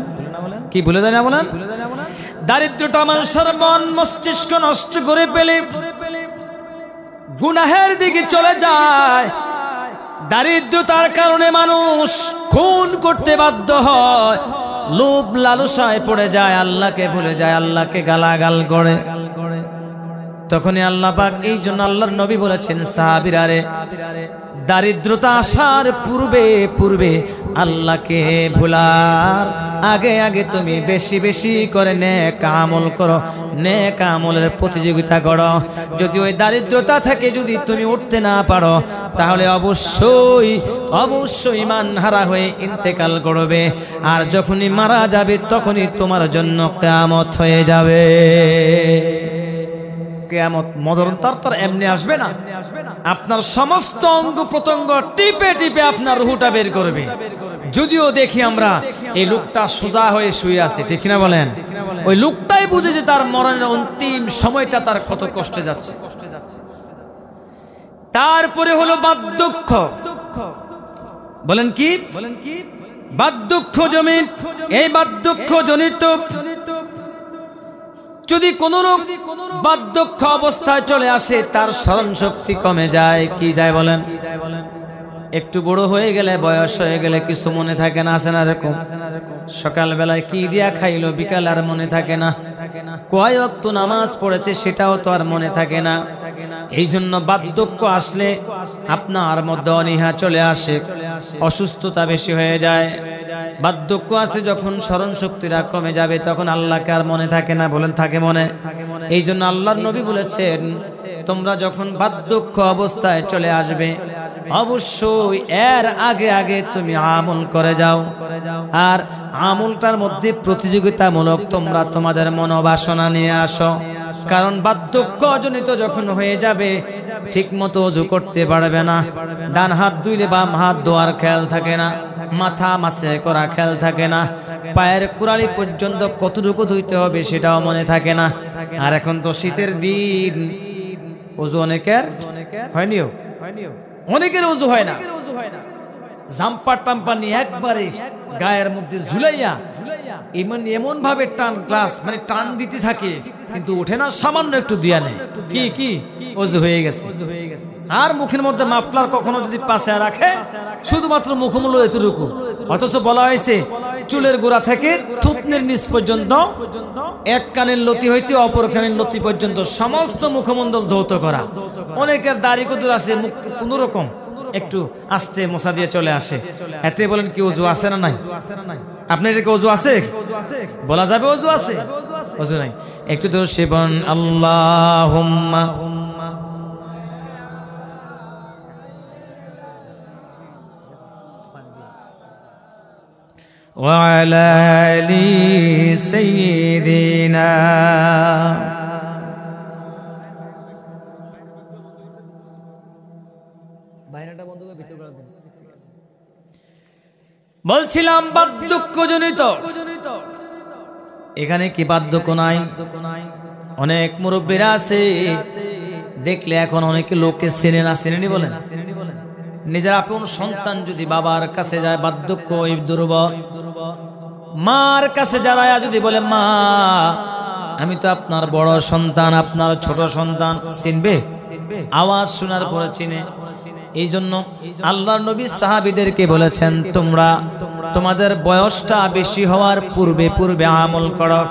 কি ভুলে যায় না বলেন? দারিদ্রতা মানুষের মন মস্তিষ্ক নষ্ট করে ফেলে, গুনাহের দিকে চলে যায়। দারিদ্রতার কারণে মানুষ খুন করতে বাধ্য হয়, লোভ লালসায় পড়ে যায়, আল্লাহকে ভুলে যায়, আল্লাহকে গালাগাল করে। তখনই আল্লাহ পাক, এই জন্য আল্লাহর নবী বলেছেন সাহাবীরা রে, দারিদ্রতা আসার পূর্বে পূর্বে আল্লাহকে ভুলার আগে আগে তুমি বেশি বেশি করে নেক আমল করো, নেক আমলের প্রতিযোগিতা করো। যদি ওই দারিদ্রতা থেকে যদি তুমি উঠতে না পারো, তাহলে অবশ্যই অবশ্যই ঈমান হারা হয়ে ইন্তেকাল করবে। আর যখনই মারা যাবে তখনই তোমার জন্য কিয়ামত হয়ে যাবে। কিয়ামত মদরন্তর এমনি আসবে না, আপনার সমস্ত অঙ্গ প্রত্যঙ্গ টিপে টিপে আপনার রুহটা বের করবে। যদিও দেখি আমরা এই লোকটা সোজা হয়ে শুয়ে আছে, ঠিক না বলেন? ওই লোকটাই বুঝে যে তার মরণের অন্তিম সময়টা তার কত কষ্টে যাচ্ছে। তারপরে হলো বার্ধক্য। বলেন কি? বার্ধক্য জমিন। এই বার্ধক্য জনিত যদি কোন লোক বার্ধক্য অবস্থায় চলে আসে, তার স্মরণ শক্তি কমে যায়। কি যায় বলেন? একটু বড় হয়ে গেলে, বয়স হয়ে গেলে কিছু মনে থাকে না, আছে না এরকম? সকালবেলায় কি দিয়া খাইলো বিকাল আর মনে থাকে না, কয় ওয়াক্ত নামাজ পড়েছে সেটাও তো আর মনে থাকে না। এই জন্য বার্ধক্য আসলে আপনার মধ্যে অনীহা চলে আসে, অসুস্থতা বেশি হয়ে যায়। বার্ধক্য আসলে যখন স্মরণ শক্তিটা কমে যাবে তখন আল্লাহকে আর মনে থাকে না। বলেন থাকে মনে? এই জন্য আল্লাহর নবী বলেছেন, তোমরা যখন বার্ধক্য অবস্থায় চলে আসবে অবশ্যই এর আগে আগে তুমি আমল করে যাও, আর আমলটার মধ্যে প্রতিযোগিতামূলক তোমরা তোমাদের মনোবাসনা নিয়ে আসো। কারণ বার্ধক্য জনিত যখন হয়ে যাবে ঠিক মতো ওযু করতে পারবে না, ডান হাত ধুইলে বাম হাত ধোয়ার খেয়াল থাকে না, মাথা মাসে করা খেয়াল থাকে না, পায়ের কুড়ালি পর্যন্ত কতটুকু ধুইতে হবে সেটাও মনে থাকে না। আর এখন তো শীতের দিন, ওযু অনেকের হয়নিও, অনেকের ওযু হয় না। জাম্পার টাম্পার নিয়ে একবারে গায়ের মধ্যে ঝুলাইয়া এমন ভাবে টান গ্লাস মানে টান দিতে থাকে, কিন্তু ওঠে না, সামান্য একটু দিয়া নেয়, কি ওযু হয়ে গেছে। আর মুখের মধ্যে মাফলার কখনো যদি পাশে রাখে, শুধুমাত্র মুখমূল্য এতটুকু, অথচ বলা হয়েছে চুলের গোড়া থেকে থুতনির নিচ পর্যন্ত, এক কানের লতি হইতে অপর কানের লতি পর্যন্ত সমস্ত মুখমণ্ডল ধৌত করা। অনেকের দাড়ি কদুর আছে, মুখ কোন রকম একটু আস্তে মশা দিয়ে চলে আসে। এতে বলেন কি ওযু আছে না নাই? আপনার এদিকে ওযু আছে? বলা যাবে ওযু আছে? ওযু নাই। একটু তো সেবন আল্লাহুম্মা ওয়া আলা আলি সাইয়্যিদিনা। বলছিলাম বার্ধক্য জনিত, এখানে কি বার্ধক্য নাই? অনেক মুরব্বীরা আছে দেখলে এখন অনেকে লোককে চেনে না, চেনেনি বলেন? নিজের আপন সন্তান যদি বাবার কাছে যায় বার্ধক্য দুর্বল, মার কাছে যারা যদি বলে মা আমি তো আপনার বড় সন্তান, আপনার ছোট সন্তান, চিনবে? আওয়াজ শোনার পরে চিনে। এই জন্য আল্লাহর নবী সাহাবীদেরকে বলেছেন, তোমরা তোমাদের বয়সটা বেশি হওয়ার পূর্বে পূর্বে আমল করো,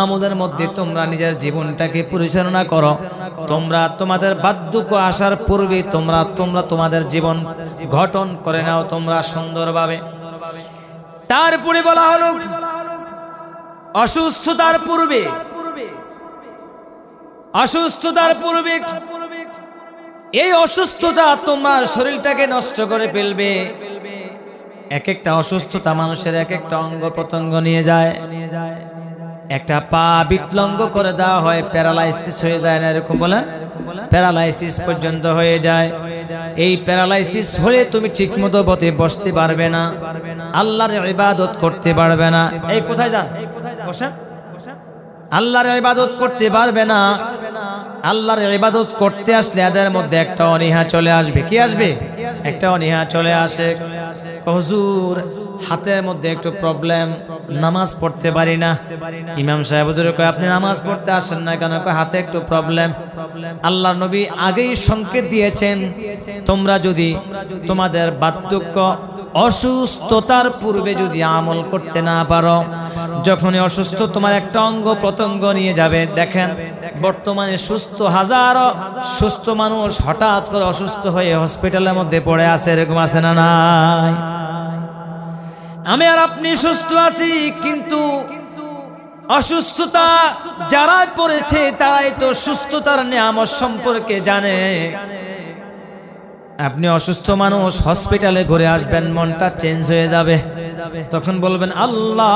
আমলের মধ্যে তোমরা নিজের জীবনটাকে পরিচালনা করো। তোমরা তোমাদের বার্ধক্য আসার পূর্বে তোমরা তোমাদের জীবন গঠন করে নাও তোমরা সুন্দরভাবে। তারপরে বলা হলো অসুস্থতার পূর্বে, অসুস্থতার পূর্বে এই অসুস্থতা তোমার শরীরটাকে নষ্ট করে ফেলবে। এক একটা অসুস্থতা মানুষের এক একটা অঙ্গ প্রত্যঙ্গ নিয়ে যায়। একটা পা বিকলাঙ্গ করে দেওয়া হয়, প্যারালাইসিস হয়ে যায় না এরকম বলেন? প্যারালাইসিস পর্যন্ত হয়ে যায়। এই প্যারালাইসিস হলে তুমি ঠিক মতো পথে বসতে পারবে না, আল্লাহর ইবাদত করতে পারবে না। এই কোথায় যান? বসেন। আল্লাহর ইবাদত করতে পারবে না। আল্লাহর ইবাদত করতে আসলে এদের মধ্যে একটা অনীহা চলে আসবে। কি আসবে? একটা অনীহা চলে আসে। হুজুর হাতের মধ্যে একটু প্রবলেম, নামাজ পড়তে পারি না। ইমাম সাহেব হুজুর কয় আপনি নামাজ পড়তে আসেন না কেন? কয় হাতে একটু প্রবলেম। আল্লাহর নবী আগেই সংকেত দিয়েছেন, তোমরা যদি তোমাদের বার্ধক্য অসুস্থতার পূর্বে যদি আমল করতে না পারো, যখনই অসুস্থ তোমার একটা অঙ্গ প্রত্যঙ্গ নিয়ে যাবে। দেখেন বর্তমানে সুস্থ হাজারো সুস্থ মানুষ হঠাৎ করে অসুস্থ হয়ে হসপিটালের মধ্যে পড়ে আছে, এরকম আছে না নাই? আমি আর আপনি সুস্থ আছি, কিন্তু অসুস্থতা যারা পড়েছে তারাই তো সুস্থতার নিয়ামত সম্পর্কে জানে। আপনি অসুস্থ মানুষ হসপিটালে ঘুরে আসবেন, মনটা চেঞ্জ হয়ে যাবে। তখন বলবেন আল্লাহ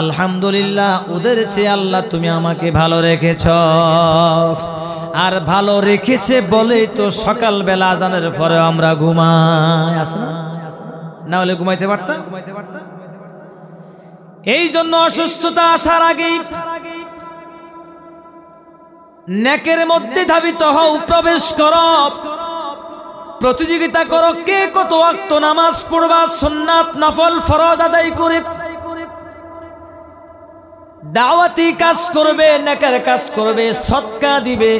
আলহামদুলিল্লাহ, ওদের চেয়ে আল্লাহ তুমি আমাকে ভালো রেখেছ। আর ভালো রেখেছে বলেই তো সকালবেলা আজানের পরে আমরা ঘুমাই, আছে না? না হলে ঘুমাইতে পারতাম? এই জন্য অসুস্থতা আসার আগেই নেকের মধ্যে ধাবিত হও, প্রবেশ করো, প্রতিযোগিতা করো কে কত ওয়াক্ত নামাজ পড়বা, সুন্নাত নফল ফরজ আদায় করে দাওয়াতি কাজ করবে, নেকের কাজ করবে, সদকা দিবে।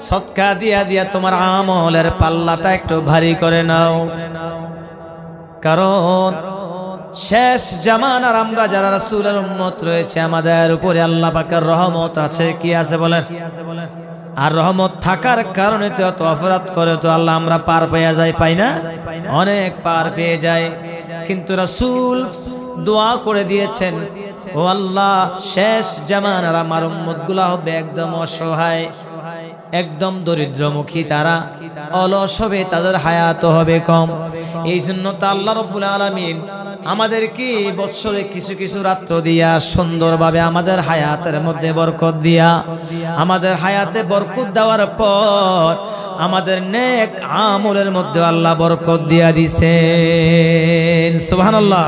সদকা দিয়া দিয়া তোমার আমলের পাল্লাটা একটু ভারী করে নাও, কারণ শেষ জামানার আমরা যারা রাসূলের উম্মত রয়েছে আমাদের উপরে আল্লাহ পাকের রহমত আছে। কি আছে বলেন? আর রহমত থাকার কারণে তো এত অপরাধ করে তো আল্লাহ আমরা পার পেয়ে যাই, পাই না? অনেক পার পেয়ে যায়। কিন্তু রাসূল দোয়া করে দিয়েছেন, ও আল্লাহ শেষ জামানার আমার উম্মতগুলা হবে একদম অসহায়, একদম দরিদ্রমুখী, তারা অলস হবে, তাদের হায়াত হবে কম। এই জন্য তো আল্লাহ রাব্বুল আলামিন আমাদেরকে বৎসরে কিছু কিছু রাত্র দিয়া সুন্দরভাবে আমাদের হায়াতের মধ্যে বরকত দিয়া, আমাদের হায়াতে বরকত দেওয়ার পর আমাদের নেক আমলের মধ্যে আল্লাহ বরকত দিয়া দিছেন। সুবহানাল্লাহ।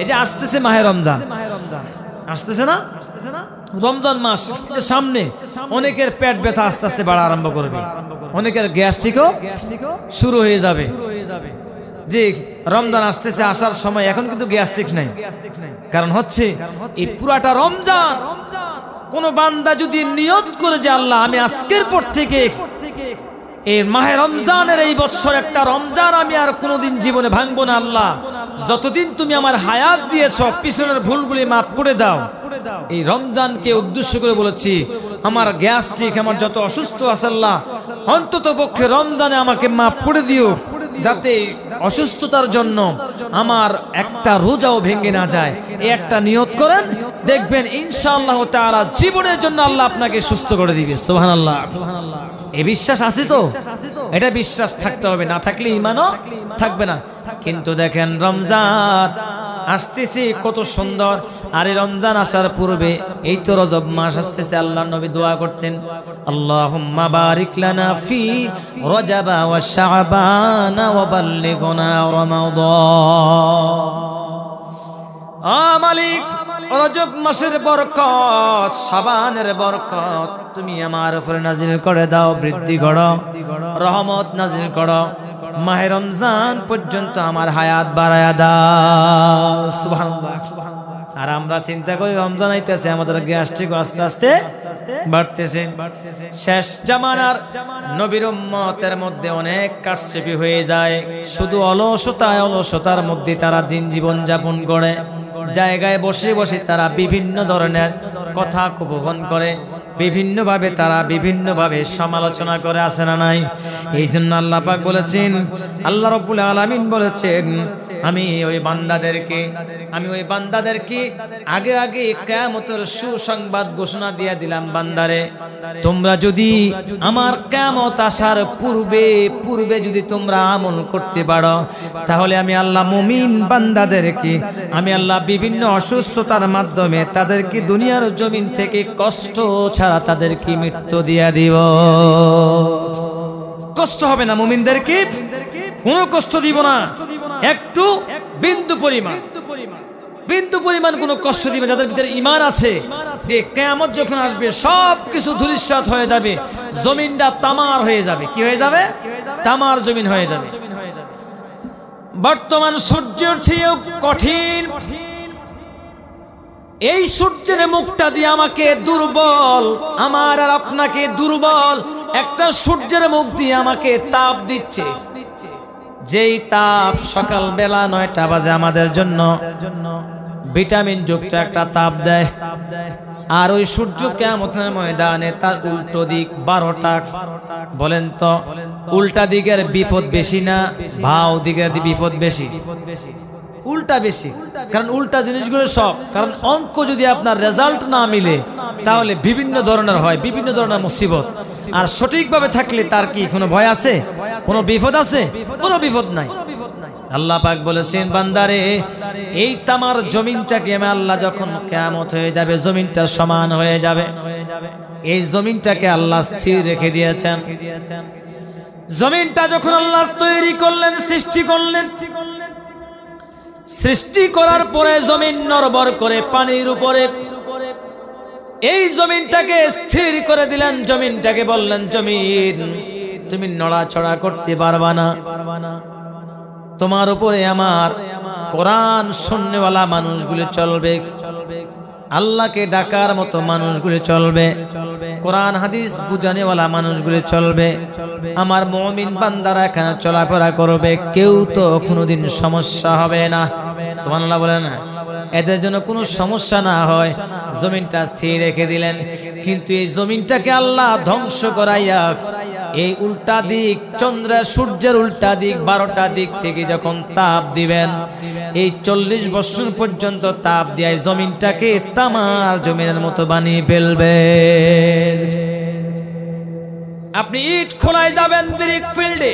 এই যে আসতেছে মাহে রমজান, আসতেছে না? রমজান মাস সামনে, অনেকের পেট ব্যথা আস্তে আস্তে বাড়া আরম্ভ করবে, অনেকের গ্যাস্ট্রিকও শুরু হয়ে যাবে। যে রমজান আসতেছে, আসার সময় এখন কিন্তু গ্যাস্ট্রিক নাই, কারণ হচ্ছে এই পুরাটা রমজান কোন বান্দা যদি নিয়ত করে যে আল্লাহ আমি আজকের পর থেকে এই মাহে রমজানের এই বছর একটা রমজান আমি আর কোনোদিন জীবনে ভাঙবো না, আল্লাহ যতদিন তুমি আমার হায়াত দিয়েছ পিছনের ভুলগুলি মাফ করে দাও। এই রমজানকে উদ্দেশ্য করে বলেছি, আমার গ্যাস্ট্রিক, আমার যত অসুস্থ আছে আল্লাহ অন্তত পক্ষে রমজানে আমাকে মাফ করে দিও, যাতে অসুস্থতার জন্য আমার একটা রোজাও ভেঙে না যায়। এই একটা নিয়ত করেন, দেখবেন ইনশাআল্লাহ তাআলা জীবনের জন্য আল্লাহ আপনাকে সুস্থ করে দিবে। সুবহানাল্লাহ। এই বিশ্বাস আছে তো? এটা বিশ্বাস থাকতে হবে, না থাকলে ঈমানও থাকবে না। কিন্তু দেখেন রমজান আসতেছে কত সুন্দর, আর এই রমজান আসার পূর্বে এই তো রজব মাস আসতেছে, আল্লাহর নবী দোয়া করতেন, আল্লাহুম্মা বারিক লানা ফি রজবা ওয়া শাবান ওয়া বাল্লিগনা রমাদান। ও মালিক, রজব মাসের বরকত, শাবানের বরকত তুমি আমার উপরে নাজিল করে দাও, বৃদ্ধি করো, রহমত নাজিল করো, মাহে রমজান পর্যন্ত আমার হায়াত বাড়ায়া দাও। সুবহানাল্লাহ। আর আমরা চিন্তা করি রমজান আইতেছে, আমাদের গ্যাস্ট্রিক আস্তে আস্তে বাড়তেছে। শেষ জামানার নবীর উম্মতের মধ্যে অনেক কারচুপি হয়ে যায়, শুধু অলসতার মধ্যে তারা দিন জীবন যাপন করে, জায়গায় বসে বসে তারা বিভিন্ন ধরনের কথা কুপন করে, বিভিন্নভাবে তারা বিভিন্নভাবে সমালোচনা করে, আসে না নাই? এই জন্য আল্লাহ পাক বলেছেন, আল্লাহ রাব্বুল আলামিন বলেছেন, আমি ওই বান্দাদেরকে আগে আগে কিয়ামতের সুসংবাদ ঘোষণা দিয়ে দিলাম, বান্দারে তোমরা যদি আমার কিয়ামত আসার পূর্বে যদি তোমরা আমল করতে পারো, তাহলে আমি আল্লাহ মুমিন বান্দাদেরকে আমি আল্লাহ বিভিন্ন অসুস্থতার মাধ্যমে তাদেরকে দুনিয়ার জমিন থেকে কষ্ট ছাড়া তাদেরকে মৃত্যু দিয়া দিব। কষ্ট হবে না, মুমিনদেরকে কোনো কষ্ট দিব না, একটু বিন্দু পরিমাণ কোনো কষ্ট দিবে। যাদের ভিতরে ঈমান আছে যে কিয়ামত যখন আসবে সব কিছু ধূলিসাৎ হয়ে যাবে, জমিনটা তামার হয়ে যাবে। কি হয়ে যাবে? তামার জমিন হয়ে যাবে। বর্তমান সূর্যের চেয়েও কঠিন এই সূর্যের মুখটা দিয়ে আমাকে দুর্বল, আমার আর আপনাকে দুর্বল একটা সূর্যের মুখ দিয়ে আমাকে তাপ দিচ্ছে, যেই তাপ সকাল বেলা 9টা বাজে আমাদের জন্য ভিটামিন যুক্ত একটা তাপ দেয়, আর ওই সূর্য কিয়ামতের ময়দানে তার উল্টো দিক 12টা। বলেন তো উল্টা দিকের বিপদ বেশি না ভাও দিকের বিপদ বেশি? উল্টা বেশি, কারণ উল্টা জিনিসগুলো সব, কারণ অঙ্ক যদি আপনার রেজাল্ট না মিলে তাহলে বিভিন্ন ধরনের হয়, বিভিন্ন ধরনের মুসিবত। আর সঠিকভাবে থাকলে তার কি কোনো ভয় আছে? কোনো বিপদ আছে? কোনো বিপদ নাই। আল্লাহ পাক বলেছেন, বান্দারে এই তামার জমিনটাকে আমি আল্লাহ যখন কিয়ামত হয়ে যাবে, জমিনটা সমান হয়ে যাবে, এই জমিনটাকে আল্লাহ স্থির রেখে দিয়েছেন। জমিনটা যখন আল্লাহ তৈরি করলেন, সৃষ্টি করলেন, সৃষ্টি করার পরে জমিন নড়বড় করে পানির উপরে এই জমিনটাকে স্থির করে দিলেন। জমিনটাকে বললেন, জমিন তুমি নড়াচড়া করতে পারবা না, তোমার উপরে আমার কোরআন শুননেওয়ালা মানুষগুলো চলবে, আল্লাহকে ডাকার মতো মানুষগুলো চলবে, কোরআন হাদিস বুঝানেওয়ালা মানুষগুলো চলবে, আমার মুমিন বান্দারা এখানে চলাফেরা করবে, কেউ তো কোনোদিন সমস্যা হবে না। সুবহানাল্লাহ বলেন না, এদের জন্য কোনো সমস্যা না হয় জমিনটা স্থির রেখে দিলেন। কিন্তু এই জমিনটাকে আল্লাহ ধ্বংস করাইয়া এই উল্টা দিক চন্দ্রের সূর্যের উল্টা দিক 12টা দিক থেকে যখন তাপ দিবেন, এই 40 বছর পর্যন্ত তাপ দিয়ে জমিনটাকে তামার জমিনের মতো বানিয়ে ফেলবে। আপনি ইট খোলায় যাবেন ব্রিক ফিল্ডে,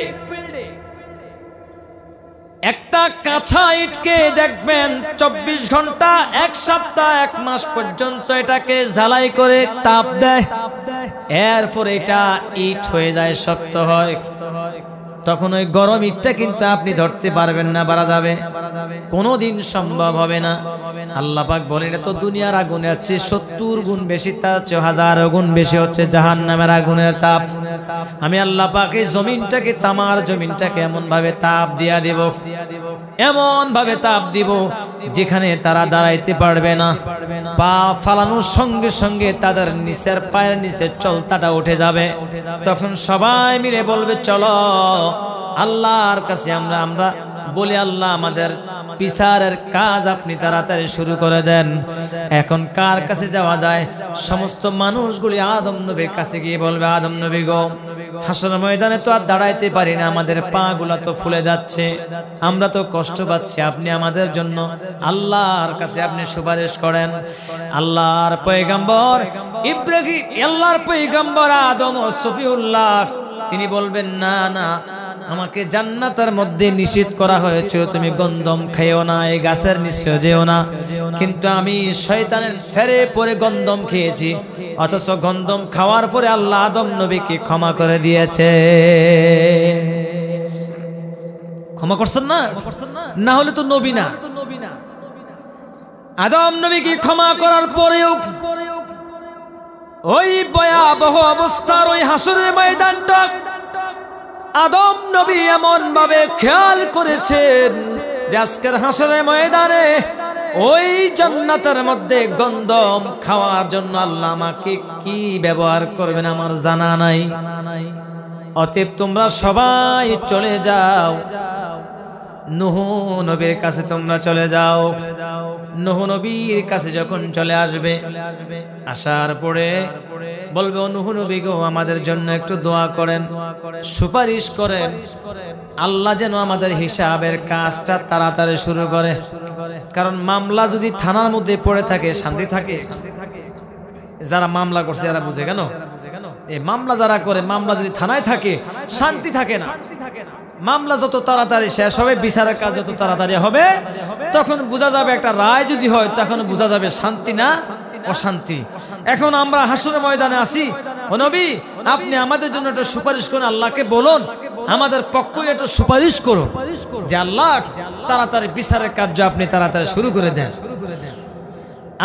একটা কাঁচা ইটকে দেখবেন 24 ঘন্টা, 1 সপ্তাহ, 1 মাস পর্যন্ত এটাকে ঝালাই করে তাপ দেয়, এরপর এটা ইট হয়ে যায়, শক্ত হয়। তখন ওই গরম ইটটা কিন্তু আপনি ধরতে পারবেন না, বাড়া যাবে, কোনোদিন সম্ভব হবে না। আল্লাহ পাক বলেন, এটা তো দুনিয়ার আগুনের চেয়ে 70 গুণ বেশি, তার চেয়ে 1000 গুণ বেশি হচ্ছে জাহান্নামের আগুনের তাপ। আমি আল্লাহ পাক এই জমিনটাকে, তামার জমিনটাকে এমন ভাবে তাপ দিয়া দেব, এমন ভাবে তাপ দিব যেখানে তারা দাঁড়াইতে পারবে না, পা ফালানোর সঙ্গে সঙ্গে তাদের নিচের পায়ের নিচে চলতাটা উঠে যাবে। তখন সবাই মিলে বলবে, চলো আল্লাহর কাছে আমরা বলি, আল্লাহ আমাদের বিচারের কাজ আপনি তাড়াতাড়ি শুরু করে দেন। এখন কার কাছে যাওয়া যায়? সমস্ত মানুষগুলি আদম নবীর কাছে গিয়ে বলবে, আদম নবী গো, হাসর ময়দানে তো আর দাঁড়াইতে পারি না, আমাদের পা গুলা তো ফুলে যাচ্ছে, আমরা তো কষ্ট পাচ্ছি, আপনি আমাদের জন্য আল্লাহর কাছে আপনি সুপারিশ করেন। আল্লাহর পয়গম্বর ইব্রাহিম, আল্লাহর পয়গম্বর আদম ও সফিউল্লাহ, তিনি বলবেন, না না, আমাকে জান্নাতের মধ্যে নিষেধ করা হয়েছে, তুমি গন্ধম খেও না, এই গাছের নিচে যেও না, কিন্তু আমি শয়তানের ফেরে পরে গন্ধম খেয়েছি, অথচ গন্ধম খাওয়ার পরে আল্লাহ আদম নবীকে ক্ষমা করে দিয়েছে। ক্ষমা করছেন না? না হলে তো নবী না। আদম নবীকে ক্ষমা করার পরেও ওই ভয়াবহ অবস্থার ওই হাসরের ময়দানটা আদম নবী এমন ভাবে খেয়াল করেছেন যে আজকের হাসরের ময়দানে ওই জান্নাতের মধ্যে গন্ধম খাওয়ার জন্য আল্লাহ আমাকে কি ব্যবহার করবেন আমার জানা নাই। অতএব তোমরা সবাই চলে যাও, নূহ নবীর কাছে তোমরা চলে যাও। নূহ নবীর কাছে যখন চলে আসবে, আসার পরে বলবে, ও নূহ নবী গো, আমাদের জন্য একটু দোয়া করেন, সুপারিশ করেন, আল্লাহ যেন আমাদের হিসাবের কাজটা তাড়াতাড়ি শুরু করে। কারণ মামলা যদি থানার মধ্যে পড়ে থাকে শান্তি থাকে? যারা মামলা করছে এরা বুঝে কেন? এই মামলা যারা করে, মামলা যদি থানায় থাকে শান্তি থাকে না। মামলা যত তাড়াতাড়ি শেষ হবে, বিচারের কাজ যত তাড়াতাড়ি হবে, তখন বোঝা যাবে, একটা রায় যদি হয় তখন বোঝা যাবে শান্তি না অশান্তি। এখন আমরা হাসরের ময়দানে আছি, ও নবী আপনি আমাদের জন্য একটা সুপারিশ করুন, আল্লাহকে বলুন আমাদের পক্ষে একটা সুপারিশ করুন যে আল্লাহ তাড়াতাড়ি বিচারের কার্য আপনি তাড়াতাড়ি শুরু করে দেন।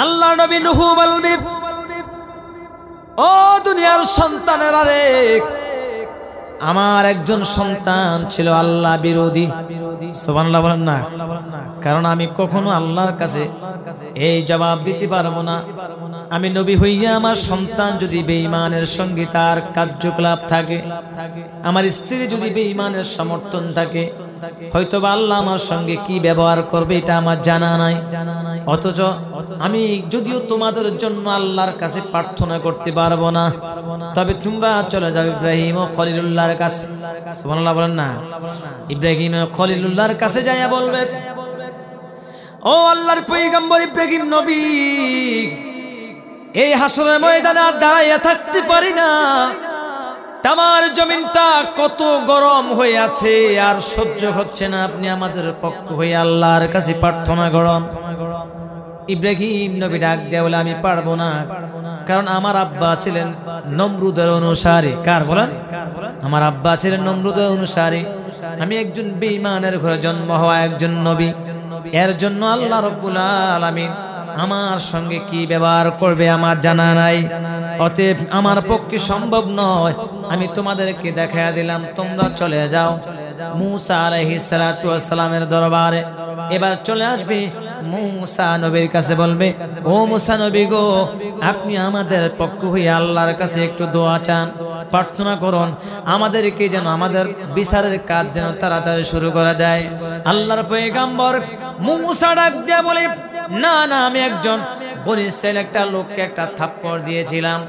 আল্লাহ নবী নূহ বলবে, ও দুনিয়ার সন্তানেরা রে, আমার একজন সন্তান ছিল আল্লাহ বিরোধী। সুবহানাল্লাহ বলেন না? কারণ আমি কখনো আল্লাহর কাছে এই জবাব দিতে পারবো না, আমি নবী হইয়া আমার সন্তান যদি বেঈমানের সঙ্গে তার কার্যকলাপ থাকে, আমার স্ত্রী যদি বেঈমানের সমর্থন থাকে, হয়তো বা আল্লাহ আমার সঙ্গে কি ব্যবহার করবে এটা আমার জানা নাই। অথচ আমি যদিও তোমাদের জন্য আল্লাহর কাছে প্রার্থনা করতে পারবো না, তবে তোমরা চলে যাও ইব্রাহিম ও খলিলুল্লাহর কাছে। সুবহানাল্লাহ বলেন না? ইব্রাহিম ও খলিলুল্লাহর কাছে যাইয়া বলবে, ও আল্লাহর পয়গম্বর ইব্রাহিম নবী, এই হাসরের ময়দানে দাঁড়াইয়া থাকতে পারি না, তামার জমিনটা কত গরম হয়ে আছে, আর সহ্য হচ্ছে না, আপনি আমাদের পক্ষ হয়ে আল্লাহর কাছে প্রার্থনা করুন। ইব্রাহিম নবী ডাক দেয়া বলে, আমি পারবো না, কারণ আমার আব্বা ছিলেন নমরুদের অনুসারী। কার বলেন? আমার আব্বা ছিলেন নমরুদের অনুসারী, আমি একজন বেঈমানের ঘরে জন্ম হওয়া একজন নবী, এর জন্য আল্লাহ রাব্বুল আলামিন আমার সঙ্গে কি ব্যবহার করবে আমার জানা নাই। অতএব আমার পক্ষে সম্ভব নয়, আমি তোমাদেরকে দেখাইয়া দিলাম, তোমরা চলে যাও মূসা আলাইহিস সালাতু ওয়াস সালামের দরবারে। এবার চলে আসবে মূসা নবীর কাছে, বলবে ও মূসা নবী গো, আপনি আমাদের পক্ষ হয়ে আল্লাহর কাছে একটু দোয়া চান, প্রার্থনা করুন আমাদেরকে যেন আমাদের বিচারের কাজ যেন তাড়াতাড়ি শুরু করে দেয়। আল্লাহর পয়গম্বর মূসা ডাক দিয়ে বলে, না না, আমি একজন বনি ইসরাইল একটা লোককে একটা থাপ্পড় দিয়েছিলাম,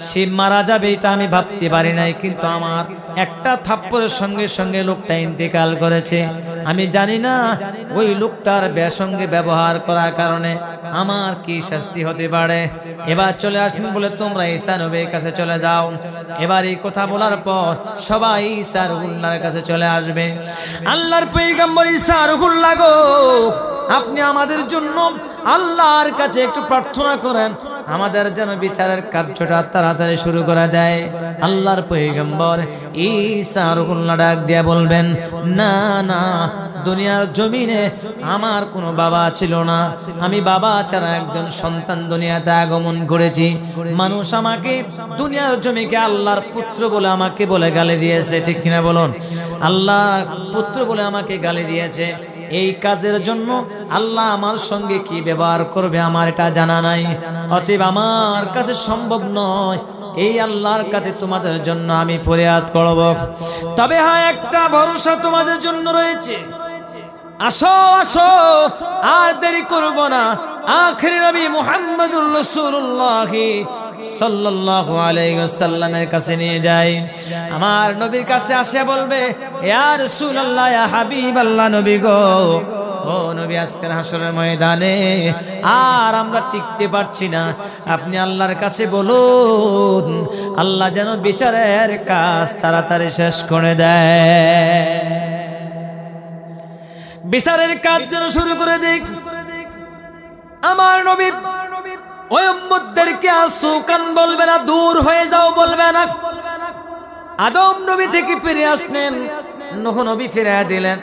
সে মারা যাবে এটা আমি ভাবতে পারি নাই, কিন্তু আমার একটা থাপ্পড়ের সঙ্গে সঙ্গে লোকটা ইন্তেকাল করেছে। আমি জানি না ওই লোকটার সঙ্গে ব্যবহার করার কারণে আমার কি শাস্তি হতে পারে। এবার চলে আসবেন বলে তোমরা ঈসা নবীর কাছে চলে যাও। এবার এই কথা বলার পর সবাই ঈসা রুহুল্লাহর কাছে চলে আসবে। আল্লাহর পয়গম্বর ঈসা রুহুল্লাহ গো, আপনি আমাদের জন্য আল্লাহর কাছে একটু প্রার্থনা করেন, আমাদের যেন বিচারের কার্যটা তাড়াতাড়ি শুরু করে দেয়। আল্লাহর পয়গম্বর ঈসা রুহুল্লাহ ডাক দিয়া বলবেন, না না, দুনিয়ার জমিনে আমার কোনো বাবা ছিল না, আমি বাবা ছাড়া একজন সন্তান দুনিয়াতে আগমন করেছি। মানুষ আমাকে দুনিয়ার জমিকে আল্লাহর পুত্র বলে আমাকে বলে গালি দিয়েছে, ঠিক কিনা বলুন? আল্লাহর পুত্র বলে আমাকে গালি দিয়েছে। এই কাজের জন্য আল্লাহ আমার সঙ্গে কি ব্যবহার করবে আমার এটা জানা নাই। অতএব আমার কাছে সম্ভব নয়, এই আল্লাহর কাছে তোমাদের জন্য আমি ফরিয়াদ করব। তবে হ্যাঁ, একটা ভরসা তোমাদের জন্য রয়েছে, আসো আসো, আর দেরি করব না, আখির নবী মুহাম্মদুর রাসূলুল্লাহ সাল্লাল্লাহু আলাইহি ওয়াসাল্লামের কাছে নিয়ে যাই। আমার নবীর কাছে আসে বলবে, ইয়া রাসূলুল্লাহ, ইয়া হাবিবাল্লাহ, নবী গো, ও নবী, আজকের হাসরের ময়দানে আর আমরা টিকতে পারছি না, আপনি আল্লাহর কাছে বলুন আল্লাহ যেন বিচারের কাজ তাড়াতাড়ি শেষ করে দেয়, বিচারের কাজ যেন শুরু করে দেয়। আমার নবী ওই উম্মতদেরকে আসুকান বলবে না, দূর হয়ে যাও বলবে না। আদম নবী থেকে ফিরে আসলেন, নূহ নবী ফিরাইয়া দিলেন,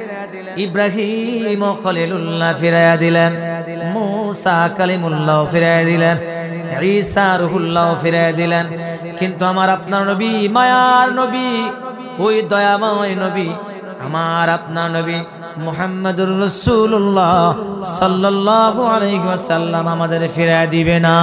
ইব্রাহিম ও খলিলুল্লাহ ফিরাইয়া দিলেন, মূসা কালিমুল্লাহ ফিরাইয়া দিলেন, ঈসা রুহুল্লাহ ফিরাইয়া দিলেন। কিন্তু আমার আপনার নবী, মায়ার নবী, ওই দয়াময় নবী, আমার আপনার নবী মুহাম্মদুর রাসূলুল্লাহ সাল্লাল্লাহু আলাইহি ওয়াসাল্লাম আমাদের ফিরাইয়া দিবে না।